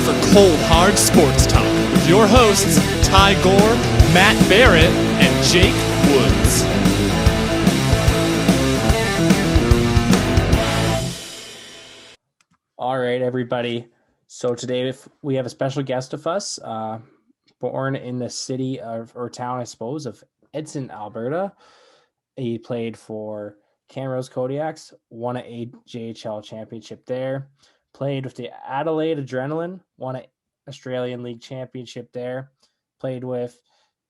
for cold, hard sports talk with your hosts, Ty Gore, Matt Barrett, and Jake Woods. All right, everybody. So today we have a special guest with us, born in the city of, or town, I suppose, of Edson, Alberta. He played for Camrose Kodiaks, won an AJHL championship there, played with the Adelaide Adrenaline, won an Australian League championship there, played with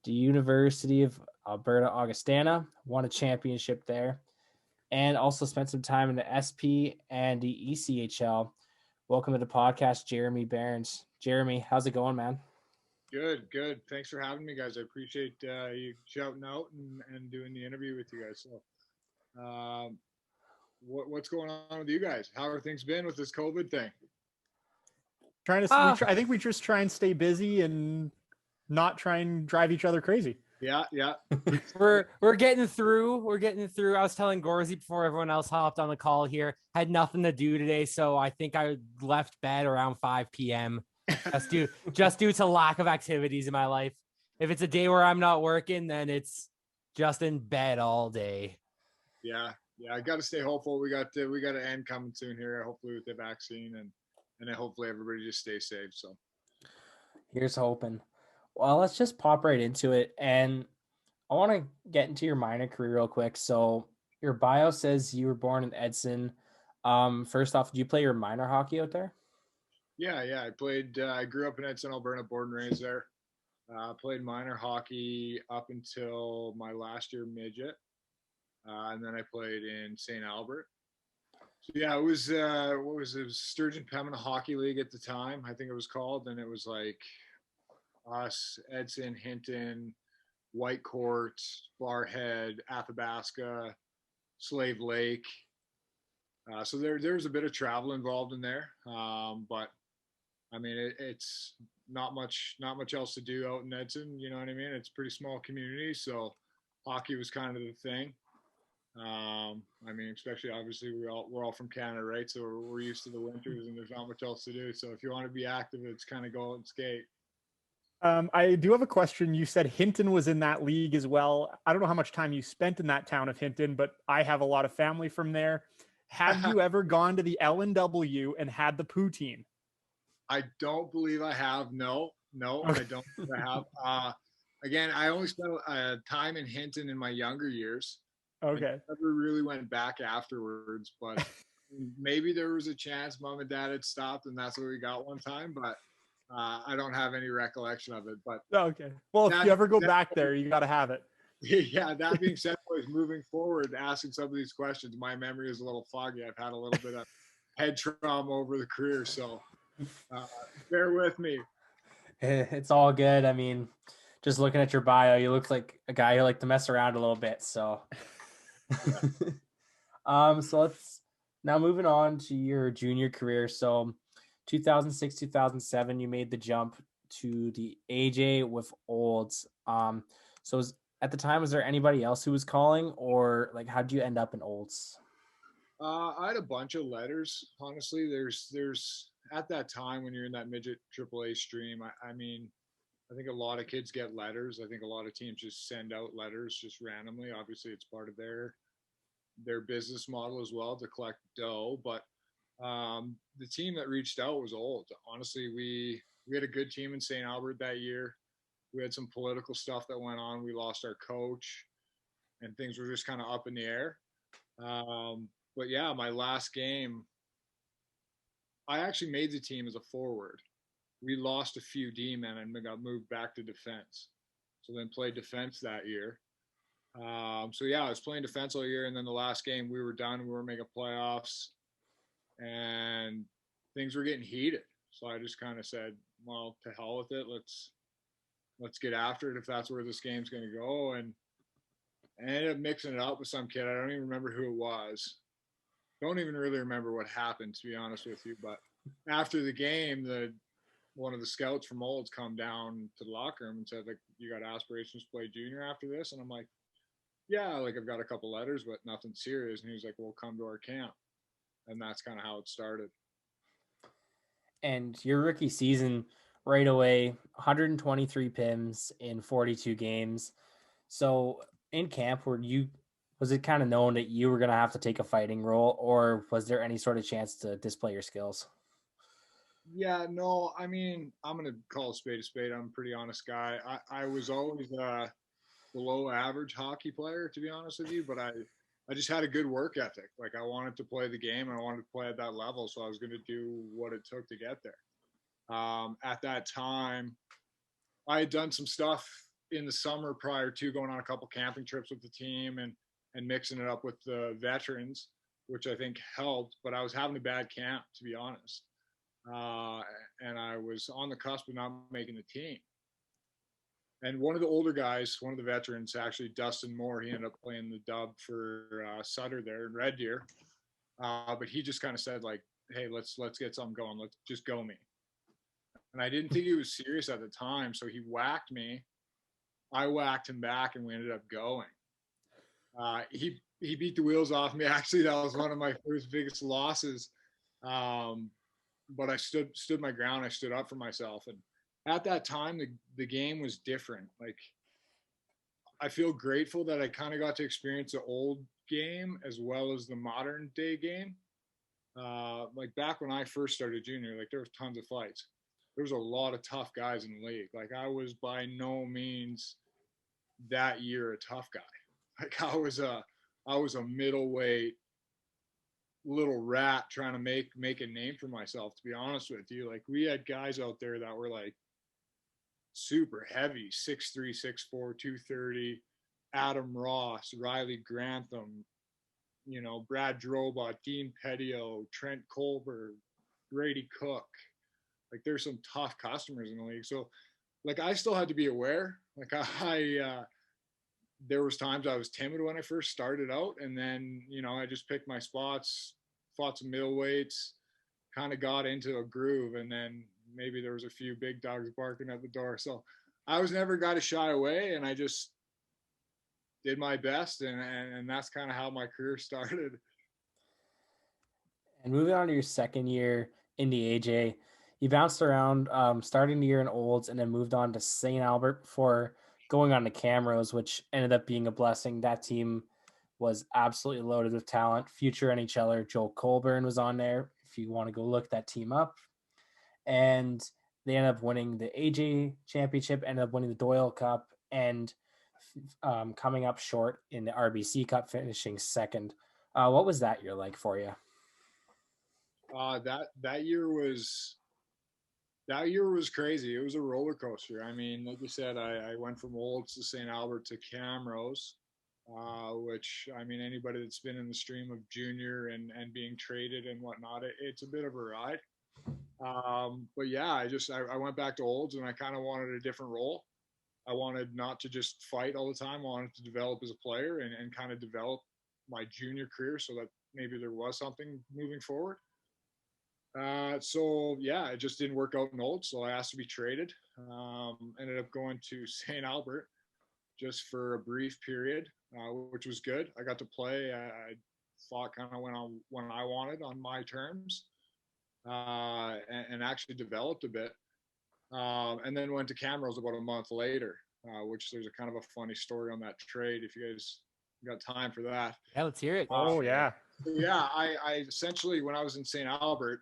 the University of Alberta Augustana, won a championship there, and also spent some time in the SP and the ECHL. Welcome to the podcast, Jeremy Beirnes. Jeremy, how's it going, man? Good. Thanks for having me, guys. I appreciate you shouting out and doing the interview with you guys. So, what's going on with you guys? How are things been with this COVID thing? I think we just try and stay busy and not try and drive each other crazy. Yeah. We're getting through. I was telling Gorzy before everyone else hopped on the call here. Had nothing to do today, so I think I left bed around 5 p.m. just due to lack of activities in my life. If it's a day where I'm not working, then it's just in bed all day. Yeah. I got to stay hopeful. We got an end coming soon here, hopefully with the vaccine, and then hopefully everybody just stays safe. So here's hoping. Well, let's just pop right into it. And I want to get into your minor career real quick. So your bio says you were born in Edson. First off, did you play your minor hockey out there? Yeah. I played. I grew up in Edson, Alberta, born and raised there. Played minor hockey up until my last year midget, and then I played in St. Albert. So yeah, it was what was it? It was Sturgeon Pembina Hockey League at the time, I think it was called, and it was like us, Edson, Hinton, Whitecourt, Barhead, Athabasca, Slave Lake. So there was a bit of travel involved in there, but I mean it's not much else to do out in Edson. You know what I mean? It's a pretty small community, so hockey was kind of the thing. I mean, especially obviously we're all from Canada, right? So we're used to the winters, and there's not much else to do. So if you want to be active, it's kind of go out and skate. I do have a question. You said Hinton was in that league as well. I don't know how much time you spent in that town of Hinton, but I have a lot of family from there. Have you ever gone to the L&W and had the poutine? I don't believe I have. No, Okay. I don't believe I have. Again, I only spent time in Hinton in my younger years. Okay. I never really went back afterwards, but maybe there was a chance mom and dad had stopped and that's what we got one time, but I don't have any recollection of it. But Okay. Well, if you ever go back there, you got to have it. Yeah, that being said, boys, moving forward, asking some of these questions, my memory is a little foggy. I've had a little bit of head trauma over the career, so bear with me. It's all good. I mean, just looking at your bio, you look like a guy who liked to mess around a little bit. So, so let's now moving on to your junior career. So 2006, 2007, you made the jump to the AJ with Olds. So at the time, was there anybody else who was calling, or like how did you end up in Olds? I had a bunch of letters. Honestly, there's at that time when you're in that midget AAA stream, I mean, I think a lot of kids get letters. I think a lot of teams just send out letters just randomly. Obviously, it's part of their business model as well to collect dough. But the team that reached out was Olds. Honestly, we had a good team in St. Albert that year. We had some political stuff that went on. We lost our coach, and things were just kind of up in the air. But yeah, my last game, I actually made the team as a forward. We lost a few D-men and got moved back to defense. So then played defense that year. So yeah, I was playing defense all year, and then the last game we were done. We were making playoffs, and things were getting heated. So I just kind of said, well, to hell with it. Let's get after it if that's where this game's going to go. And I ended up mixing it up with some kid. I don't even remember who it was. Don't even really remember what happened, to be honest with you. But after the game, one of the scouts from Olds come down to the locker room and said, like, you got aspirations to play junior after this? And I'm like, yeah, like I've got a couple letters, but nothing serious. And he was like, well, come to our camp. And that's kind of how it started. And your rookie season, right away, 123 PIMs in 42 games. So in camp, was it kind of known that you were going to have to take a fighting role, or was there any sort of chance to display your skills? Yeah, no, I mean, I'm gonna call a spade a spade. I'm a pretty honest guy. I was always a below average hockey player, to be honest with you, but I just had a good work ethic. Like I wanted to play the game and I wanted to play at that level, so I was gonna do what it took to get there. At that time, I had done some stuff in the summer prior to going on a couple camping trips with the team and mixing it up with the veterans, which I think helped. But I was having a bad camp, to be honest, uh, and I was on the cusp of not making the team. And one of the older guys, one of the veterans, actually Dustin Moore, he ended up playing the dub for Sutter there in Red Deer. But he just kind of said like, "Hey, let's get something going. Let's just go me." And I didn't think he was serious at the time, so he whacked me. I whacked him back, and we ended up going. He beat the wheels off me. Actually, that was one of my first biggest losses. But I stood my ground. I stood up for myself, and at that time, the game was different. Like I feel grateful that I kind of got to experience the old game as well as the modern day game. Like back when I first started junior, like there was tons of fights. There was a lot of tough guys in the league. Like I was by no means that year a tough guy. Like I was a middleweight little rat trying to make a name for myself, to be honest with you. Like we had guys out there that were like super heavy, 6'3", 6'4", 230, Adam Ross, Riley Grantham, Brad Drobot, Dean Pettio, Trent Colbert, Brady Cook. Like there's some tough customers in the league. So like I still had to be aware. Like I there was times I was timid when I first started out, and then I just picked my spots, fought some middleweights, kind of got into a groove, and then maybe there was a few big dogs barking at the door. So I was never got to shy away, and I just did my best, and that's kind of how my career started. And moving on to your second year in the AJ, you bounced around, starting the year in Olds, and then moved on to St. Albert before going on to Camrose, which ended up being a blessing. That team was absolutely loaded with talent. Future NHLer Joel Colburn was on there, if you want to go look that team up. And they ended up winning the AJ championship, ended up winning the Doyle Cup, and coming up short in the RBC Cup, finishing second. What was that year like for you? That year was crazy. It was a roller coaster. I mean, like you said, I went from Olds to St. Albert to Camrose, which, I mean, anybody that's been in the stream of junior and being traded and whatnot, it's a bit of a ride. But yeah, I went back to Olds, and I kind of wanted a different role. I wanted not to just fight all the time. I wanted to develop as a player and kind of develop my junior career so that maybe there was something moving forward. So yeah, it just didn't work out in Olds, so I asked to be traded. Ended up going to St. Albert just for a brief period, which was good. I got to play. I thought kind of went on when I wanted on my terms, and actually developed a bit. And then went to Camrose about a month later, which there's a kind of a funny story on that trade. If you guys got time for that. Yeah, let's hear it. Oh yeah. So yeah, I essentially, when I was in St. Albert,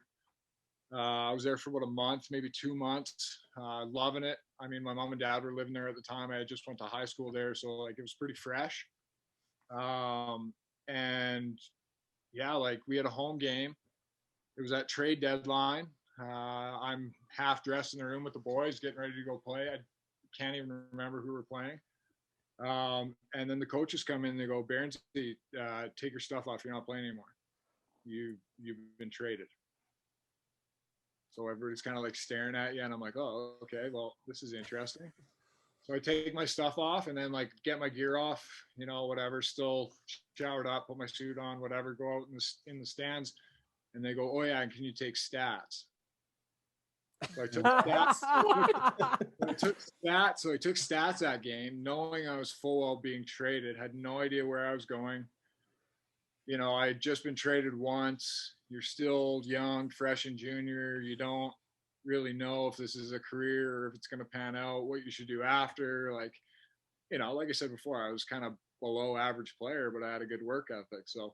I was there for about a month, maybe 2 months, loving it. I mean, my mom and dad were living there at the time. I just went to high school there, so like it was pretty fresh. And yeah, like we had a home game. It was at trade deadline. I'm half dressed in the room with the boys, getting ready to go play. I can't even remember who we're playing. And then the coaches come in and they go, "Beirnes, take your stuff off. You're not playing anymore. You've been traded." So everybody's kind of like staring at you, and I'm like, "Oh, okay. Well, this is interesting." So I take my stuff off and then like get my gear off, whatever. Still showered up, put my suit on, whatever. Go out in the stands, and they go, "Oh yeah, and can you take stats?" So I took stats. So I took stats that game, knowing I was full well being traded. Had no idea where I was going. I had just been traded once. You're still young, fresh and junior. You don't really know if this is a career or if it's going to pan out, what you should do after. Like, like I said before, I was kind of below average player, but I had a good work ethic. So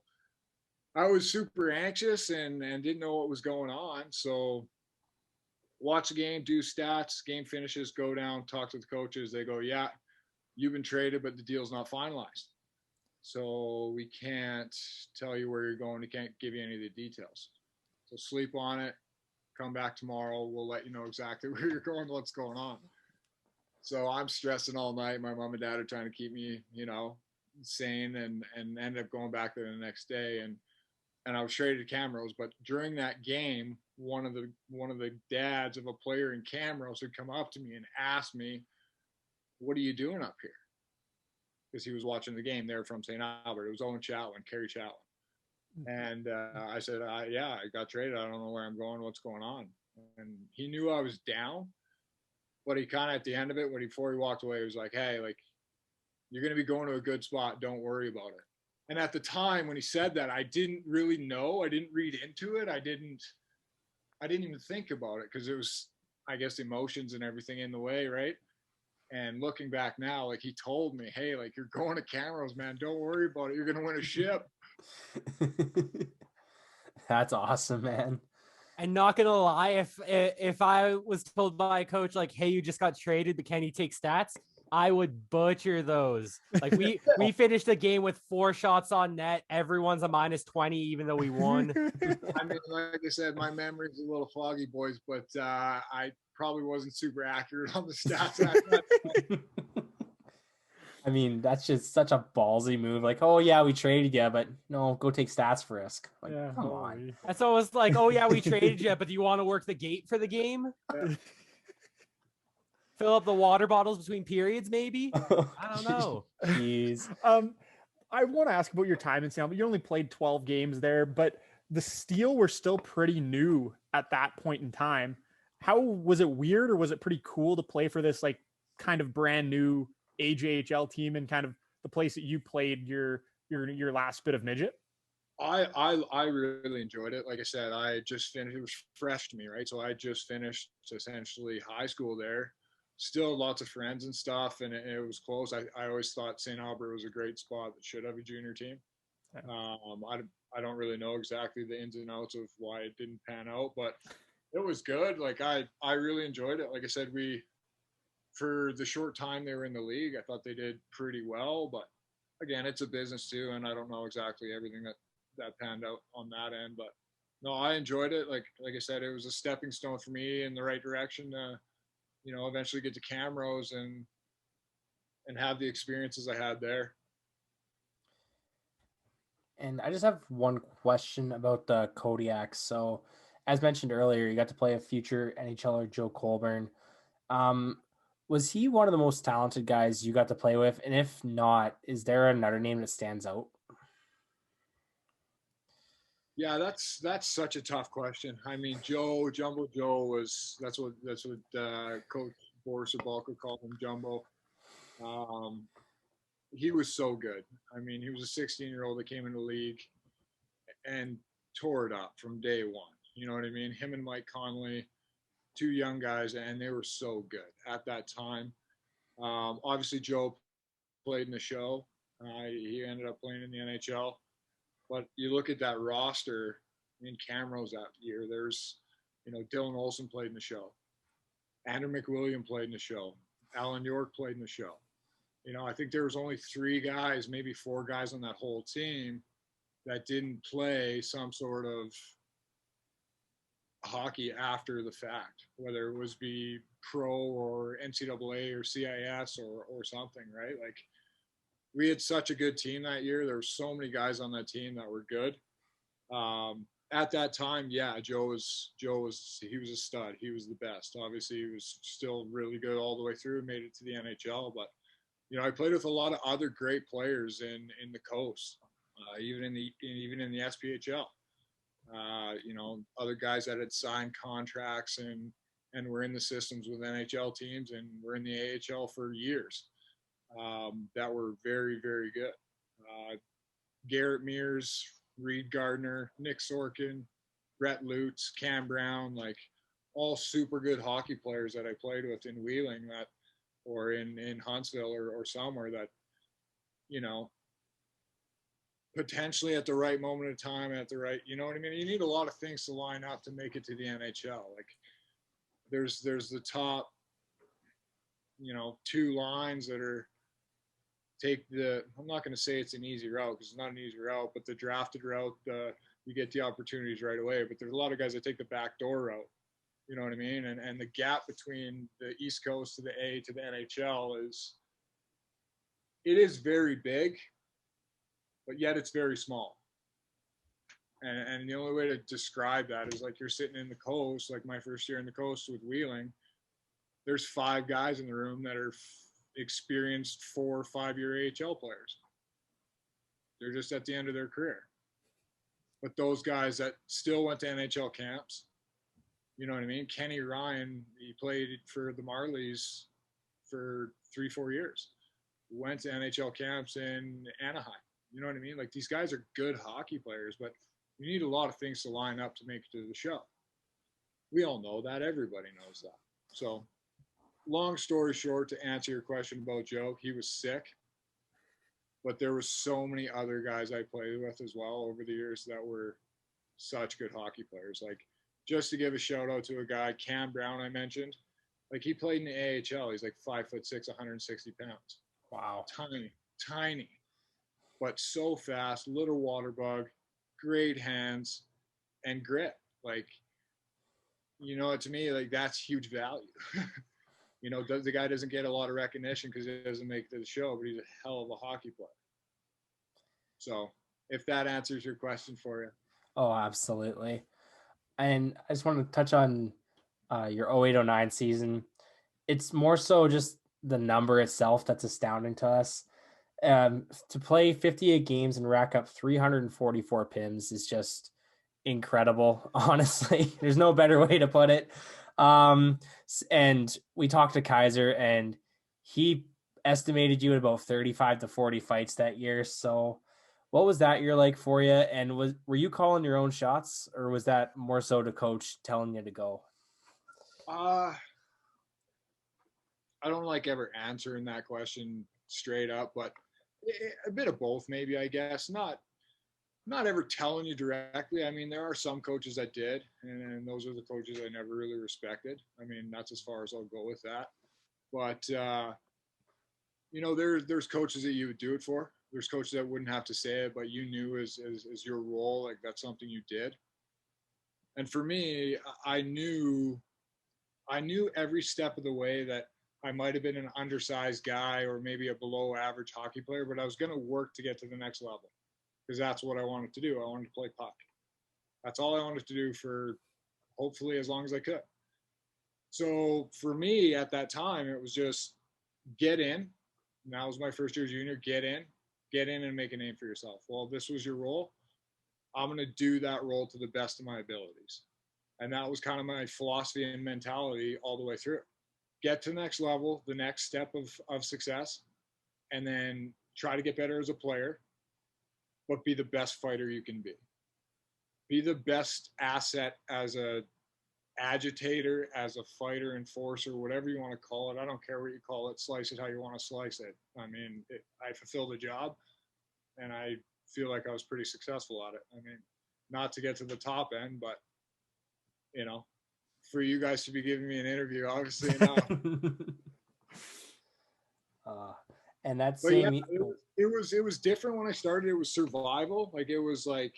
I was super anxious and didn't know what was going on. So watch the game, do stats, game finishes, go down, talk to the coaches. They go, yeah, you've been traded, but the deal's not finalized. So we can't tell you where you're going. We can't give you any of the details. So sleep on it. Come back tomorrow. We'll let you know exactly where you're going, what's going on. So I'm stressing all night. My mom and dad are trying to keep me, sane and ended up going back there the next day. And I was traded to Camrose. But during that game, one of the dads of a player in Camrose had come up to me and asked me, "What are you doing up here?" Because he was watching the game. They're from St. Albert. It was Owen Chatwin, Kerry Chatwin. And I said, yeah, I got traded. I don't know where I'm going, what's going on. And he knew I was down, but he kind of at the end of it, before he walked away, he was like, hey, like, you're going to be going to a good spot. Don't worry about it. And at the time when he said that, I didn't really know. I didn't read into it. I didn't even think about it because it was, I guess, emotions and everything in the way, right? And looking back now, like he told me, hey, like you're going to Camrose, man. Don't worry about it. You're going to win a ship. That's awesome, man. And not gonna lie, if I was told by a coach like, "Hey, you just got traded, but can you take stats?" I would butcher those. Like we finished the game with 4 shots on net. Everyone's a -20, even though we won. I mean, like I said, my memory's a little foggy, boys, but I probably wasn't super accurate on the stats. I mean, that's just such a ballsy move. Like, oh yeah, we traded you, but no, go take stats for risk. Like, Yeah, come holy. on. And so it was like, "Oh yeah, we traded you, but do you want to work the gate for the game? Fill up the water bottles between periods, maybe? I don't know." Jeez. I want to ask about your time in Seattle. You only played 12 games there, but the Steel were still pretty new at that point in time. How was it weird, or was it pretty cool to play for this like kind of brand new AJHL team and kind of the place that you played your last bit of midget? I really enjoyed it. Like I said, I just finished. It was fresh to me, right? So I just finished essentially high school there. Still lots of friends and stuff, and it was close. I always thought St. Albert was a great spot that should have a junior team. I don't really know exactly the ins and outs of why it didn't pan out, but it was good. Like I really enjoyed it. Like I said, for the short time they were in the league, I thought they did pretty well. But again, it's a business too, and I don't know exactly everything that panned out on that end. But no, I enjoyed it. Like I said, it was a stepping stone for me in the right direction to, eventually get to Camrose and have the experiences I had there. And I just have one question about the Kodiaks. So, as mentioned earlier, you got to play a future NHLer, Joe Colburn. Was he one of the most talented guys you got to play with? And if not, is there another name that stands out? Yeah, that's such a tough question. I mean, Jumbo Joe that's what Coach Boris Abalka called him, Jumbo. He was so good. I mean, he was a 16-year-old that came into the league and tore it up from day one. You know what I mean? Him and Mike Conley, 2 young guys, and they were so good at that time. Obviously, Joe played in the show. He ended up playing in the NHL. But you look at that roster in Camrose that year, there's, Dylan Olsen played in the show. Andrew McWilliam played in the show. Alan York played in the show. I think there was only 3 guys, maybe 4 guys on that whole team that didn't play some sort of hockey after the fact, whether it was be pro or NCAA or CIS or something, right? Like, we had such a good team that year. There were so many guys on that team that were good. At that time, yeah, he was a stud. He was the best. Obviously, he was still really good all the way through, made it to the NHL. But, I played with a lot of other great players in the coast, even in the SPHL. Other guys that had signed contracts and were in the systems with NHL teams and were in the AHL for years. That were very, very good. Garrett Mears, Reed Gardner, Nick Sorkin, Brett Lutz, Cam Brown, like all super good hockey players that I played with in Wheeling or in Huntsville or somewhere that, you know, potentially at the right moment of time, at the right, you know what I mean? You need a lot of things to line up to make it to the NHL. Like there's the top, you know, 2 lines that are I'm not going to say it's an easy route because it's not an easy route, but the drafted route, you get the opportunities right away. But there's a lot of guys that take the back door route. You know what I mean? And the gap between the East Coast to the A to the NHL is very big, but yet it's very small. And the only way to describe that is like you're sitting in the coast, like my first year in the coast with Wheeling, there's 5 guys in the room that are experienced 4 or 5-year AHL players. They're just at the end of their career. But those guys that still went to NHL camps, you know what I mean? Kenny Ryan, he played for the Marlies for 3-4 years. Went to NHL camps in Anaheim. You know what I mean? Like these guys are good hockey players, but you need a lot of things to line up to make it to the show. We all know that. Everybody knows that. So long story short, to answer your question about Joe, he was sick, but there were so many other guys I played with as well over the years that were such good hockey players. Like just to give a shout out to a guy, Cam Brown, I mentioned, like he played in the AIHL. He's like 5'6", 160 pounds. Wow. Tiny, but so fast, little water bug, great hands and grit. Like, you know, to me, like that's huge value. You know, the guy doesn't get a lot of recognition because he doesn't make the show, but he's a hell of a hockey player. So if that answers your question for you. Oh, absolutely. And I just want to touch on your 08-09 season. It's more so just the number itself that's astounding to us. To play 58 games and rack up 344 PIMs is just incredible. Honestly, there's no better way to put it. And we talked to Kaiser and he estimated you at about 35 to 40 fights that year. So what was that year like for you? And were you calling your own shots or was that more so the coach telling you to go? I don't like ever answering that question straight up, but a bit of both, maybe, I guess. Not ever telling you directly. I mean, there are some coaches that did, and those are the coaches I never really respected. I mean, that's as far as I'll go with that. But, you know, there's coaches that you would do it for. There's coaches that wouldn't have to say it, but you knew as your role, like that's something you did. And for me, I knew every step of the way that I might have been an undersized guy or maybe a below average hockey player, but I was going to work to get to the next level because that's what I wanted to do. I wanted to play puck. That's all I wanted to do for hopefully as long as I could. So for me at that time, it was just get in. And that was my first year junior. Get in and make a name for yourself. Well, this was your role. I'm going to do that role to the best of my abilities. And that was kind of my philosophy and mentality all the way through. Get to the next level, the next step of success, and then try to get better as a player, but be the best fighter you can be. Be the best asset as a agitator, as a fighter, enforcer, whatever you want to call it. I don't care what you call it. Slice it how you want to slice it. I mean, I fulfilled the job, and I feel like I was pretty successful at it. I mean, not to get to the top end, but, you know, for you guys to be giving me an interview, obviously enough. And that's it was different when I started. It was survival. Like it was a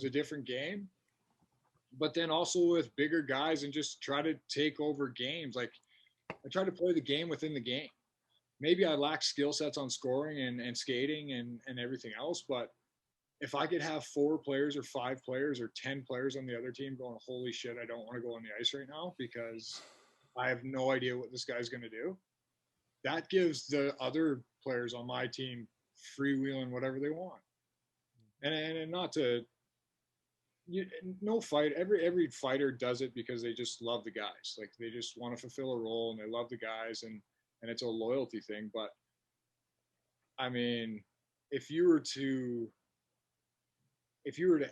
different game. But then also with bigger guys and just try to take over games. Like I try to play the game within the game. Maybe I lack skill sets on scoring and skating and everything else, but if I could have 4 players or 5 players or 10 players on the other team going, holy shit, I don't want to go on the ice right now because I have no idea what this guy's going to do. That gives the other players on my team freewheeling whatever they want. And not to, no fight, every fighter does it because they just love the guys. Like they just want to fulfill a role and they love the guys and it's a loyalty thing. But I mean, if you were to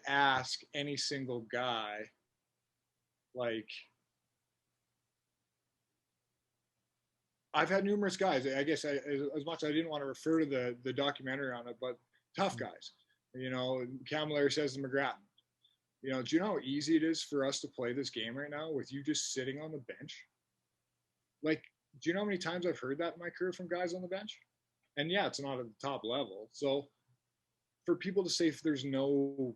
ask any single guy, like, I've had numerous guys. I guess as much as I didn't want to refer to the documentary on it, but tough guys. You know, Camilleri says to McGrattan, you know, do you know how easy it is for us to play this game right now with you just sitting on the bench? Like, do you know how many times I've heard that in my career from guys on the bench? And yeah, it's not at the top level. So for people to say if there's no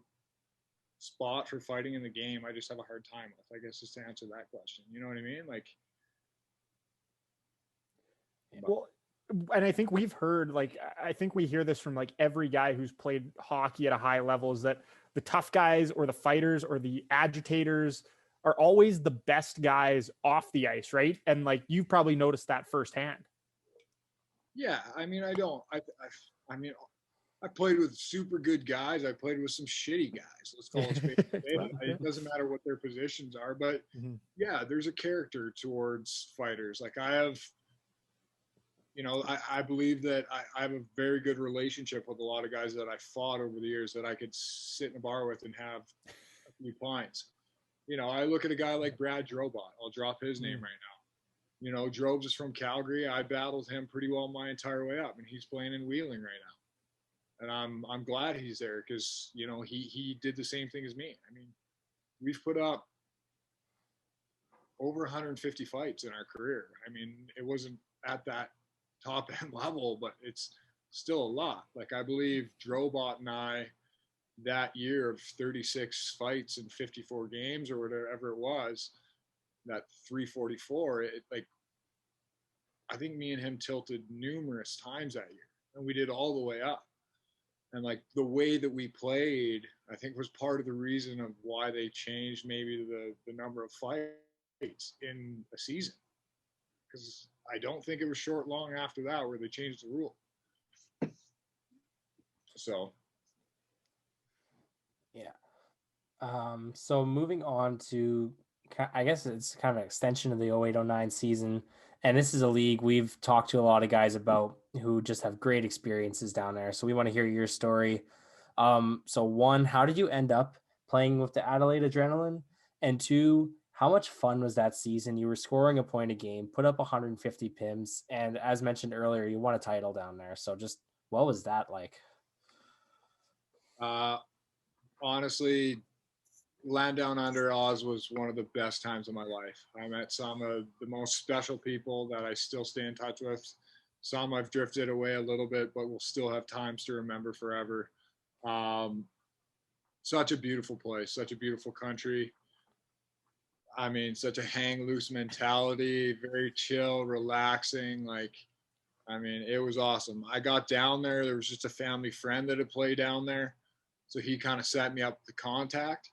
spot for fighting in the game, I just have a hard time with, I guess, just to answer that question. You know what I mean? Like, well, and I think we've heard, like, I think we hear this from like every guy who's played hockey at a high level, is that the tough guys or the fighters or the agitators are always the best guys off the ice, right? And like, you've probably noticed that firsthand. yeah, I mean, I mean, I played with super good guys. I played with some shitty guys. Let's call it spade a spade. It doesn't matter what their positions are, but yeah, there's a character towards fighters. Like I have, you know, I believe that I have a very good relationship with a lot of guys that I fought over the years that I could sit in a bar with and have a few pints. You know, I look at a guy like Brad Drobot. I'll drop his name right now. You know, Drobes is from Calgary. I battled him pretty well my entire way up, and he's playing in Wheeling right now. And I'm glad he's there because, you know, he did the same thing as me. I mean, we've put up over 150 fights in our career. I mean, it wasn't at that top end level, but it's still a lot. Like I believe Drobot and I that year of 36 fights and 54 games or whatever it was, that 344, it like I think me and him tilted numerous times that year, and we did all the way up. And like the way that we played, I think was part of the reason of why they changed maybe the number of fights in a season. Because I don't think it was short long after that where they changed the rule. So. Yeah. So moving on to, I guess it's kind of an extension of the 08-09 season. And this is a league we've talked to a lot of guys about who just have great experiences down there. So we want to hear your story. So one, how did you end up playing with the Adelaide Adrenaline? And two, how much fun was that season? You were scoring a point a game, put up 150 PIMs. And as mentioned earlier, you won a title down there. So just what was that like? Honestly, land down under Oz was one of the best times of my life. I met some of the most special people that I still stay in touch with. Some I've drifted away a little bit, but we'll still have times to remember forever. Such a beautiful place, such a beautiful country. I mean, such a hang loose mentality, very chill, relaxing. Like, I mean, it was awesome. I got down there. There was just a family friend that had played down there. So he kind of set me up with the contact.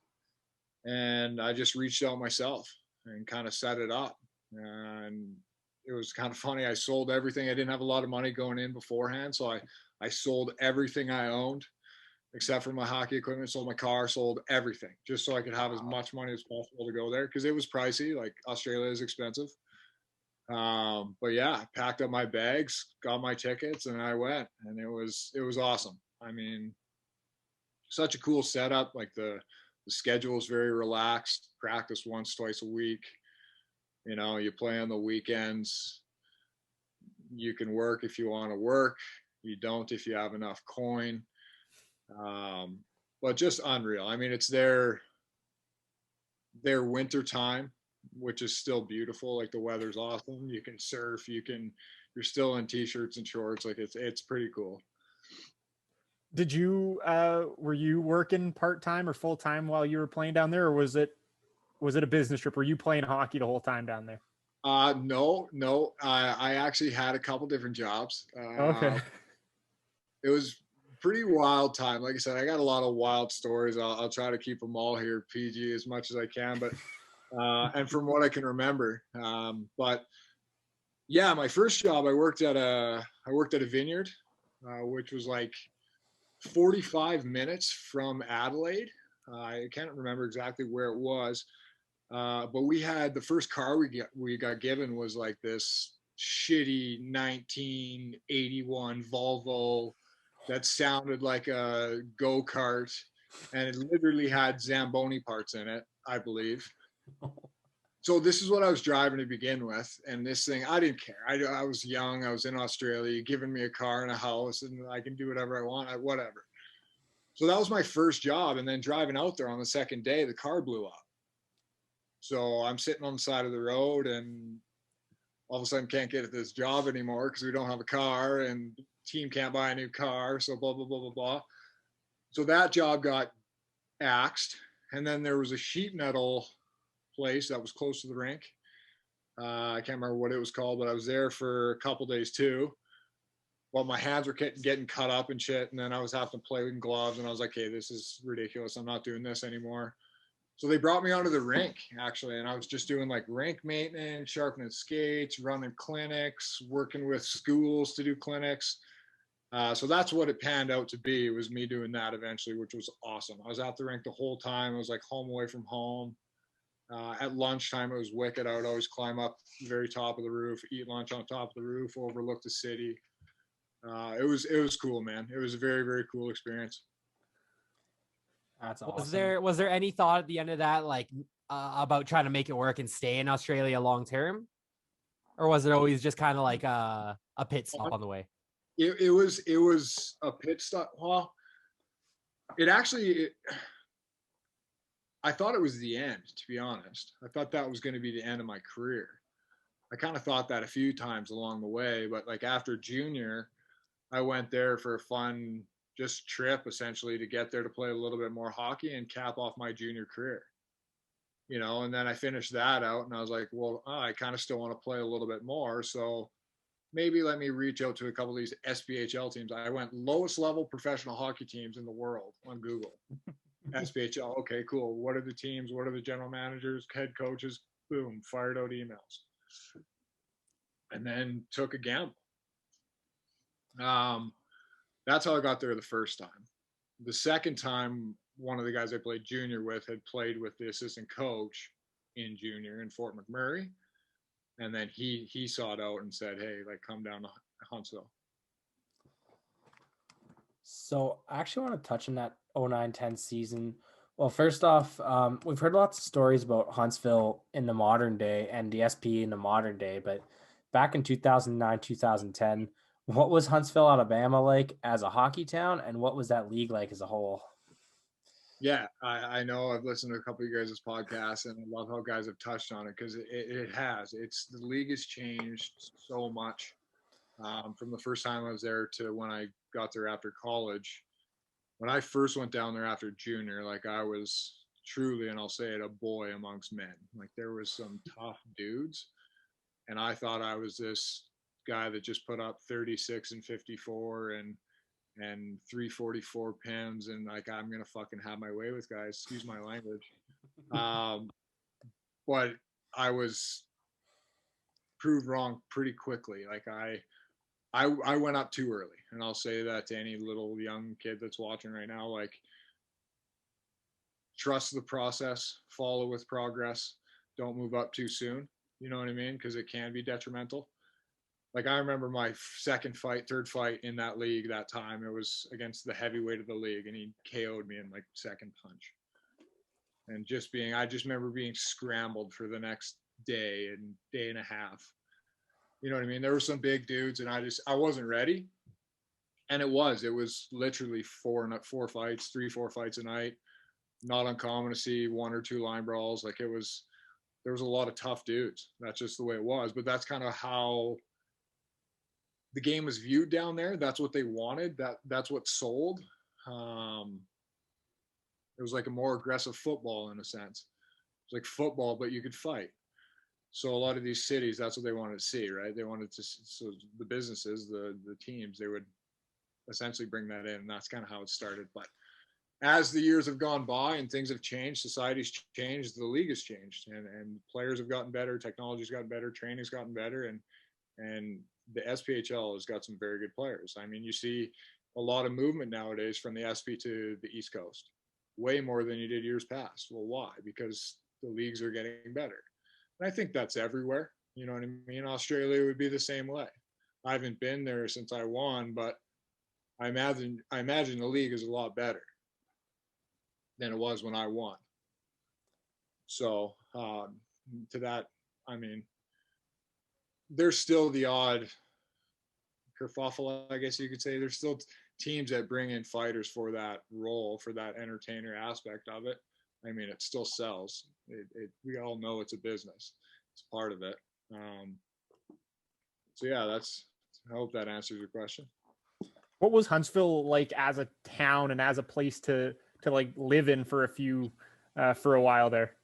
And I just reached out myself and kind of set it up. And it was kind of funny. I sold everything. I didn't have a lot of money going in beforehand. So I sold everything I owned except for my hockey equipment, sold my car, sold everything just so I could have as much money as possible to go there because it was pricey. Like Australia is expensive. But yeah, I packed up my bags, got my tickets, and I went. And it was awesome. I mean, such a cool setup. Like the schedule is very relaxed. Practice once, twice a week. You know, you play on the weekends. You can work if you want to work. You don't if you have enough coin. But just unreal. I mean, it's their winter time, which is still beautiful. Like the weather's awesome. You can surf. You're still in t-shirts and shorts. Like it's pretty cool. Did you were you working part-time or full-time while you were playing down there, or was it a business trip? Were you playing hockey the whole time down there? No. I actually had a couple different jobs. Okay. It was pretty wild time. Like I said, I got a lot of wild stories. I'll try to keep them all here PG as much as I can, but and from what I can remember. But yeah, my first job, I worked at a vineyard, which was like 45 minutes from Adelaide. I can't remember exactly where it was, but we had the first car we got given was like this shitty 1981 Volvo that sounded like a go-kart, and it literally had Zamboni parts in it, I believe. So this is what I was driving to begin with. And this thing, I didn't care. I was young. I was in Australia, giving me a car and a house, and I can do whatever I want, whatever. So that was my first job. And then driving out there on the second day, the car blew up. So I'm sitting on the side of the road, and all of a sudden can't get at this job anymore because we don't have a car, and team can't buy a new car. So blah, blah, blah, blah, blah. So that job got axed. And then there was a sheet metal place that was close to the rink. I can't remember what it was called, but I was there for a couple days too. Well, my hands were getting cut up and shit, and then I was having to play with gloves, and I was like, hey, this is ridiculous. I'm not doing this anymore. So they brought me onto the rink, actually, and I was just doing like rink maintenance, sharpening skates, running clinics, working with schools to do clinics. So that's what it panned out to be. It was me doing that eventually, which was awesome. I was at the rink the whole time. I was like home away from home. At lunchtime, it was wicked. I would always climb up the very top of the roof, eat lunch on top of the roof, overlook the city. It was cool, man. It was a very, very cool experience. That's awesome. Was there any thought at the end of that, like about trying to make it work and stay in Australia long term, or was it always just kind of like a pit stop on the way? It was a pit stop. Well, I thought it was the end, to be honest. I thought that was going to be the end of my career. I kind of thought that a few times along the way, but like after junior, I went there for a fun just trip essentially to get there to play a little bit more hockey and cap off my junior career. You know, and then I finished that out and I was like, well, I kind of still want to play a little bit more. So maybe let me reach out to a couple of these SPHL teams. I went lowest level professional hockey teams in the world on Google. SPHL, okay, cool. What are the teams? What are the general managers, head coaches? Boom, fired out emails. And then took a gamble. That's how I got there the first time. The second time, one of the guys I played junior with had played with the assistant coach in junior in Fort McMurray. And then he sought out and said, hey, like come down to Huntsville. So I actually want to touch on that 09-10 season. Well, first off, we've heard lots of stories about Huntsville in the modern day and the SP in the modern day, but back in 2009, 2010, what was Huntsville, Alabama like as a hockey town, and what was that league like as a whole? Yeah, I know. I've listened to a couple of you guys' podcasts, and I love how guys have touched on it because it has. The league has changed so much from the first time I was there to when I got there after college. When I first went down there after junior, like I was truly, and I'll say it, a boy amongst men. Like there was some tough dudes, and I thought I was this guy that just put up 36 and 54 and 344 pins, and like I'm gonna fucking have my way with guys. Excuse my language. But I was proved wrong pretty quickly. Like I went up too early, and I'll say that to any little young kid that's watching right now. Like, trust the process, follow with progress, don't move up too soon. You know what I mean? Because it can be detrimental. Like I remember my third fight in that league that time. It was against the heavyweight of the league, and he KO'd me in like second punch. And I just remember being scrambled for the next day and a half. You know what I mean? There were some big dudes, and I wasn't ready. And it was literally 4 fights, 3-4 fights a night. Not uncommon to see 1 or 2 line brawls. Like there was a lot of tough dudes. That's just the way it was. But that's kind of how the game was viewed down there. That's what they wanted. That's what sold. It was like a more aggressive football in a sense. It's like football, but you could fight. So a lot of these cities, that's what they wanted to see, right? They wanted to, so the businesses, the teams, they would essentially bring that in. And that's kind of how it started. But as the years have gone by and things have changed, society's changed, the league has changed, and players have gotten better, technology's gotten better, training's gotten better, and the SPHL has got some very good players. I mean, you see a lot of movement nowadays from the SP to the East Coast, way more than you did years past. Well, why? Because the leagues are getting better. And I think that's everywhere. You know what I mean? Australia would be the same way. I haven't been there since I won, but I imagine the league is a lot better than it was when I won. So to that, I mean, there's still the odd kerfuffle, I guess you could say. There's still teams that bring in fighters for that role, for that entertainer aspect of it. I mean, it still sells. We all know it's a business. It's part of it. So yeah, I hope that answers your question. What was Huntsville like as a town and as a place to like live in for a while there?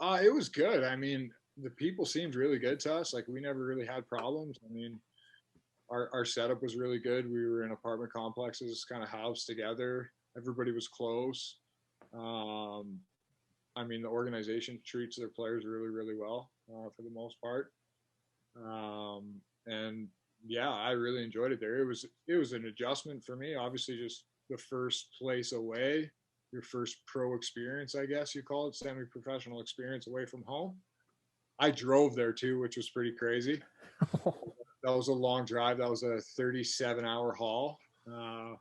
It was good. I mean, the people seemed really good to us. Like, we never really had problems. I mean, our setup was really good. We were in apartment complexes, kind of housed together. Everybody was close. I mean, the organization treats their players really, really well for the most part. And yeah, I really enjoyed it there. It was an adjustment for me. Obviously, just the first place away, your first pro experience, I guess you call it, semi-professional experience away from home. I drove there too, which was pretty crazy. That was a long drive. That was a 37-hour haul. Wow.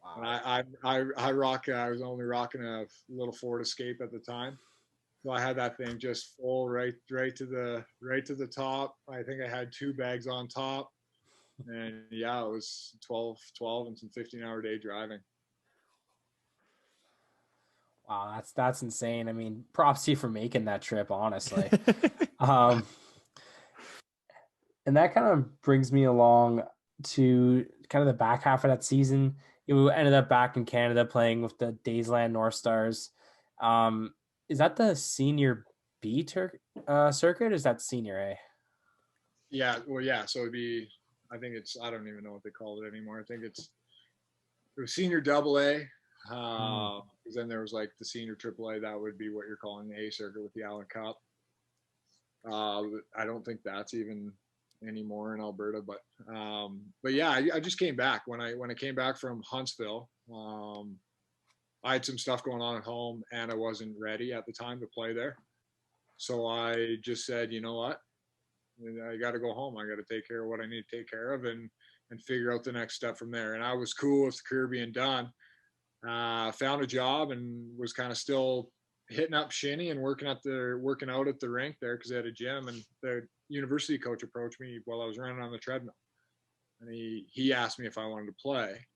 I was only rocking a little Ford Escape at the time. So I had that thing just full right to the top. I think I had 2 bags on top. And yeah, it was 12 and some 15-hour day driving. Wow, that's insane. I mean, props to you for making that trip, honestly. And that kind of brings me along to kind of the back half of that season. You ended up back in Canada playing with the Daysland North Stars. Is that the senior B circuit, or is that senior A? Yeah, well, yeah. So it'd be, I don't even know what they call it anymore. I think it was senior double A. Because then there was like the senior triple A. That would be what you're calling the A circuit with the Allen Cup. I don't think that's even anymore in Alberta, but yeah, I just came back when I came back from Huntsville. I had some stuff going on at home and I wasn't ready at the time to play there. So I just said, you know what? I got to go home. I got to take care of what I need to take care of and figure out the next step from there. And I was cool with the career being done. Found a job and was kind of still hitting up shinny and working out at the rink there because they had a gym, and the university coach approached me while I was running on the treadmill. And he asked me if I wanted to play.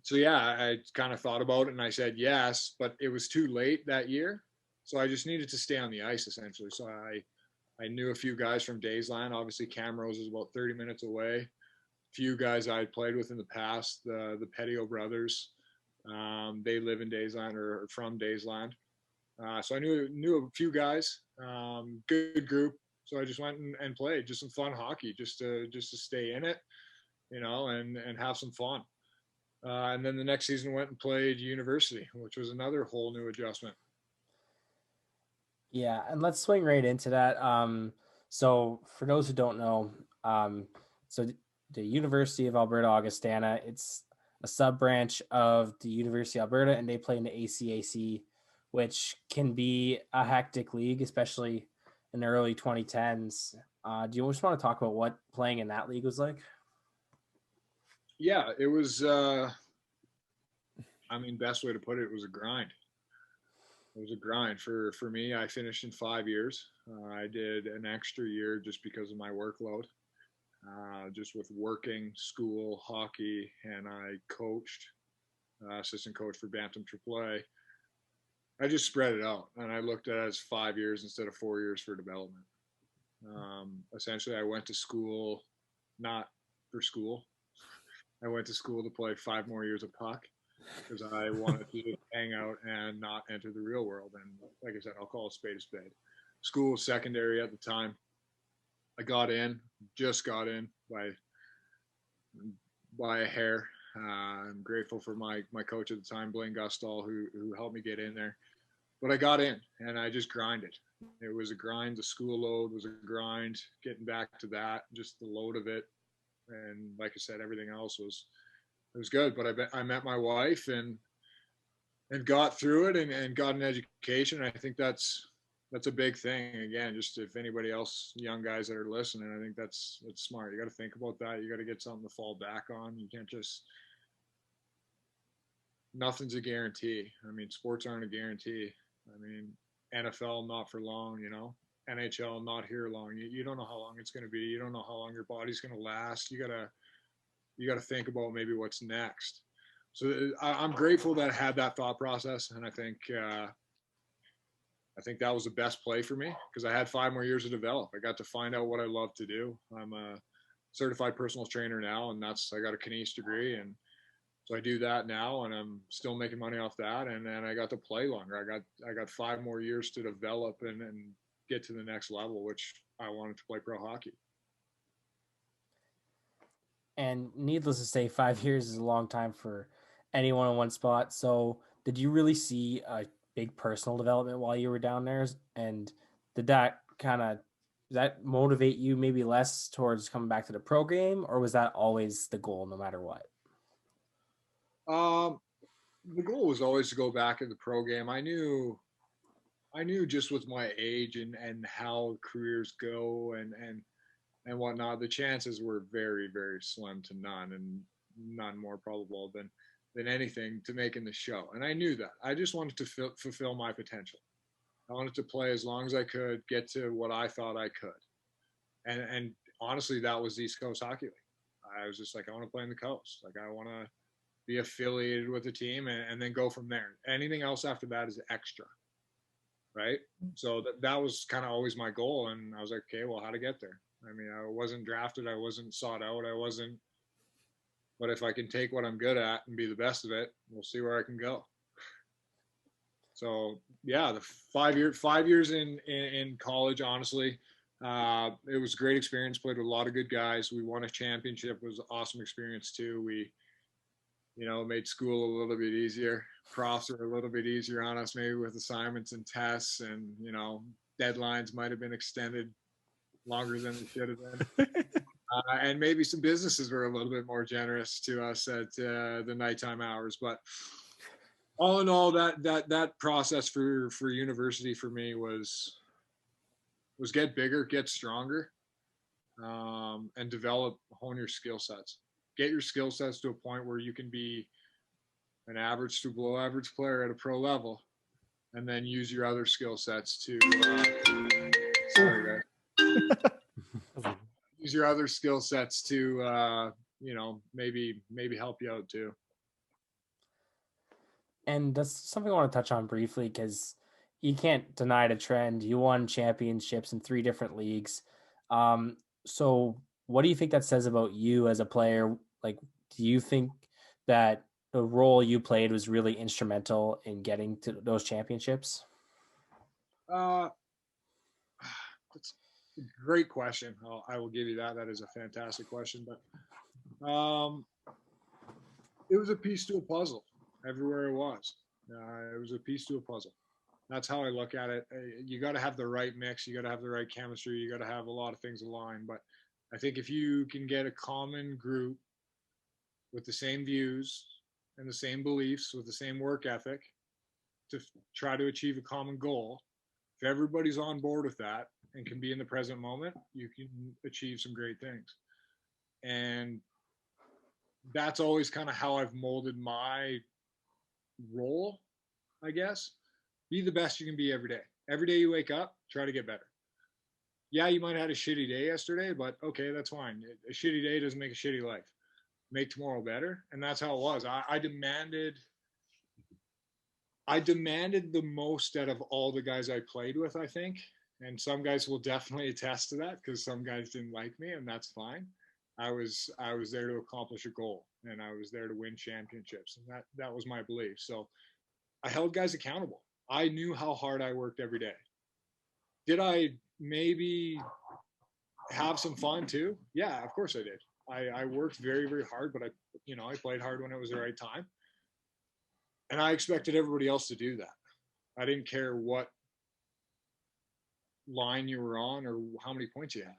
So yeah, I kind of thought about it and I said yes, but it was too late that year. So I just needed to stay on the ice essentially. So I knew a few guys from Daysland. Obviously Camrose is about 30 minutes away. Few guys I had played with in the past, the Petio brothers. They live in Daysland or from Daysland. So I knew a few guys, good group. So I just went and played just some fun hockey, just to stay in it, and have some fun. And then the next season went and played university, which was another whole new adjustment. Yeah, and let's swing right into that. So for those who don't know, so the University of Alberta Augustana, it's a sub branch of the University of Alberta, and they play in the ACAC, which can be a hectic league, especially in the early 2010s. Do you just want to talk about what playing in that league was like? Yeah, it was, best way to put it was a grind. It was a grind for me. I finished in 5 years. I did an extra year just because of my workload, just with working, school, hockey, and I coached, assistant coach for Bantam AAA. I just spread it out, and I looked at it as 5 years instead of 4 years for development. Essentially, I went to school, not for school. I went to school to play 5 more years of puck because I wanted to just hang out and not enter the real world. And like I said, I'll call a spade a spade. School was secondary at the time. I just got in by a hair. I'm grateful for my coach at the time, Blaine Gustall, who helped me get in there. But I got in and I just grinded. It was a grind. The school load was a grind. Getting back to that, just the load of it. And like I said, everything else was good. But I met my wife and got through it and got an education. I think that's a big thing. Again, just if anybody else, young guys that are listening, I think that's smart. You got to think about that. You got to get something to fall back on. You can't just, nothing's a guarantee. Sports aren't a guarantee. I mean, NFL not for long, NHL not here long. You don't know how long it's going to be. You don't know how long your body's going to last. You gotta think about maybe what's next. So I'm grateful that I had that thought process, and I think that was the best play for me because I had 5 more years to develop. I got to find out what I love to do. I'm a certified personal trainer now, and I got a kines degree, and so I do that now, and I'm still making money off that. And then I got to play longer. I got 5 more years to develop and get to the next level, which I wanted to play pro hockey. And needless to say, 5 years is a long time for anyone in one spot. So did you really see a big personal development while you were down there? And did that motivate you maybe less towards coming back to the pro game, or was that always the goal no matter what? The goal was always to go back in the pro game. I knew just with my age and how careers go and whatnot, the chances were very, very slim to none, and none more probable than anything to making the show. And I knew that. I just wanted to fulfill my potential. I wanted to play as long as I could, get to what I thought I could. And honestly, that was the East Coast Hockey League. I was just like, I want to play in the coast. Like, I want to be affiliated with the team and then go from there. Anything else after that is extra, right? So that was kind of always my goal. And I was like, okay, well, how to get there? I mean, I wasn't drafted. I wasn't sought out. But if I can take what I'm good at and be the best of it, we'll see where I can go. So yeah, the 5 years in college, honestly, it was a great experience. Played with a lot of good guys. We won a championship. It was an awesome experience too. We, made school a little bit easier. Profs are a little bit easier on us, maybe with assignments and tests, and deadlines might have been extended longer than they should have been. And maybe some businesses were a little bit more generous to us at the nighttime hours. But all in all, that process for university for me was get bigger, get stronger, and hone your skill sets. Get your skill sets to a point where you can be an average to below average player at a pro level, and then use your other skill sets to use your other skill sets to maybe help you out too. And that's something I want to touch on briefly because you can't deny the trend. You won championships in 3 different leagues. So what do you think that says about you as a player? Like, do you think that the role you played was really instrumental in getting to those championships? That's a great question. I will give you that. That is a fantastic question. But it was a piece to a puzzle everywhere it was. It was a piece to a puzzle. That's how I look at it. You got to have the right mix. You got to have the right chemistry. You got to have a lot of things aligned. But I think if you can get a common group with the same views and the same beliefs, with the same work ethic to try to achieve a common goal, if everybody's on board with that and can be in the present moment, you can achieve some great things. And that's always kind of how I've molded my role, I guess. Be the best you can be every day. Every day you wake up, try to get better. Yeah, you might have had a shitty day yesterday, but okay, that's fine. A shitty day doesn't make a shitty life. Make tomorrow better. And that's how it was. I demanded the most out of all the guys I played with, I think. And some guys will definitely attest to that because some guys didn't like me, and that's fine. I was there to accomplish a goal, and I was there to win championships, and that was my belief. So I held guys accountable. I knew how hard I worked every day. Did I maybe have some fun too? Yeah, of course I did. I worked very, very hard, but I played hard when it was the right time. And I expected everybody else to do that. I didn't care what line you were on or how many points you had.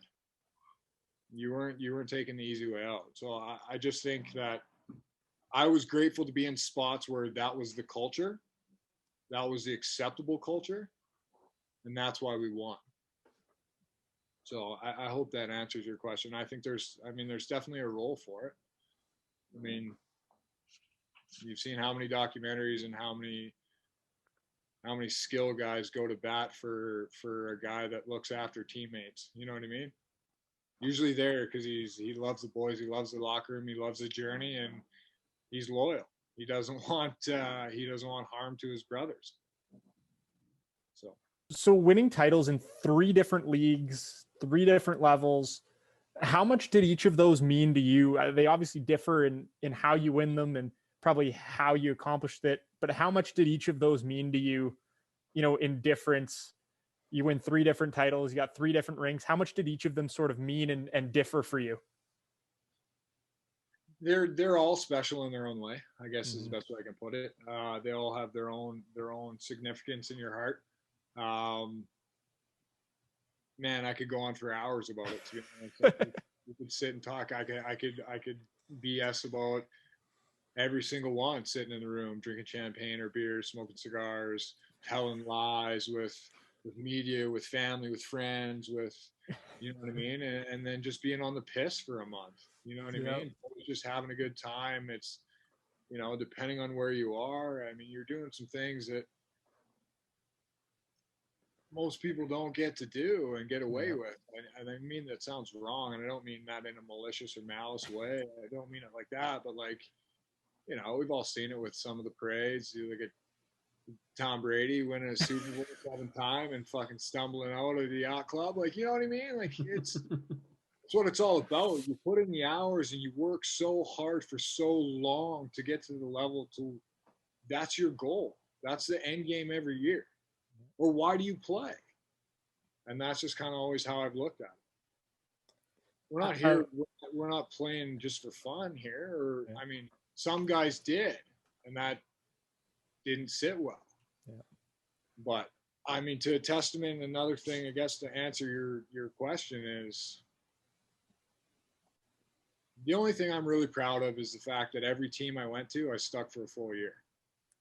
You weren't taking the easy way out. So I just think that I was grateful to be in spots where that was the culture. That was the acceptable culture. And that's why we won. So I hope that answers your question. I think there's definitely a role for it. I mean, you've seen how many documentaries and how many how many skill guys go to bat for a guy that looks after teammates. You know what I mean? Usually there because he loves the boys, he loves the locker room, he loves the journey, and he's loyal. He doesn't want harm to his brothers. So winning titles in 3 different leagues, 3 different levels, how much did each of those mean to you? They obviously differ in how you win them and probably how you accomplished it, but how much did each of those mean to you, in difference? You win 3 different titles, you got 3 different rings. How much did each of them sort of mean and differ for you? They're all special in their own way, I guess is the best way I can put it. They all have their own significance in your heart. Man, I could go on for hours about it. To be honest. We could sit and talk. I could BS about every single one, sitting in the room, drinking champagne or beer, smoking cigars, telling lies with media, with family, with friends, with, you know what I mean? And then just being on the piss for a month, you know what I mean? Just having a good time. It's, depending on where you are, I mean, you're doing some things that most people don't get to do and get away with. And I mean, that sounds wrong. And I don't mean that in a malicious or malice way. I don't mean it like that, but like, we've all seen it with some of the parades. You look at Tom Brady winning a Super Bowl 7 time and fucking stumbling out of the yacht club. Like, you know what I mean? Like it's what it's all about. You put in the hours and you work so hard for so long to get to the level that's your goal. That's the end game every year. Or why do you play? And that's just kind of always how I've looked at it. We're not here. We're not playing just for fun here. I mean, some guys did, and that didn't sit well. Yeah. But I mean, to a testament, another thing, I guess, to answer your question is the only thing I'm really proud of is the fact that every team I went to, I stuck for a full year.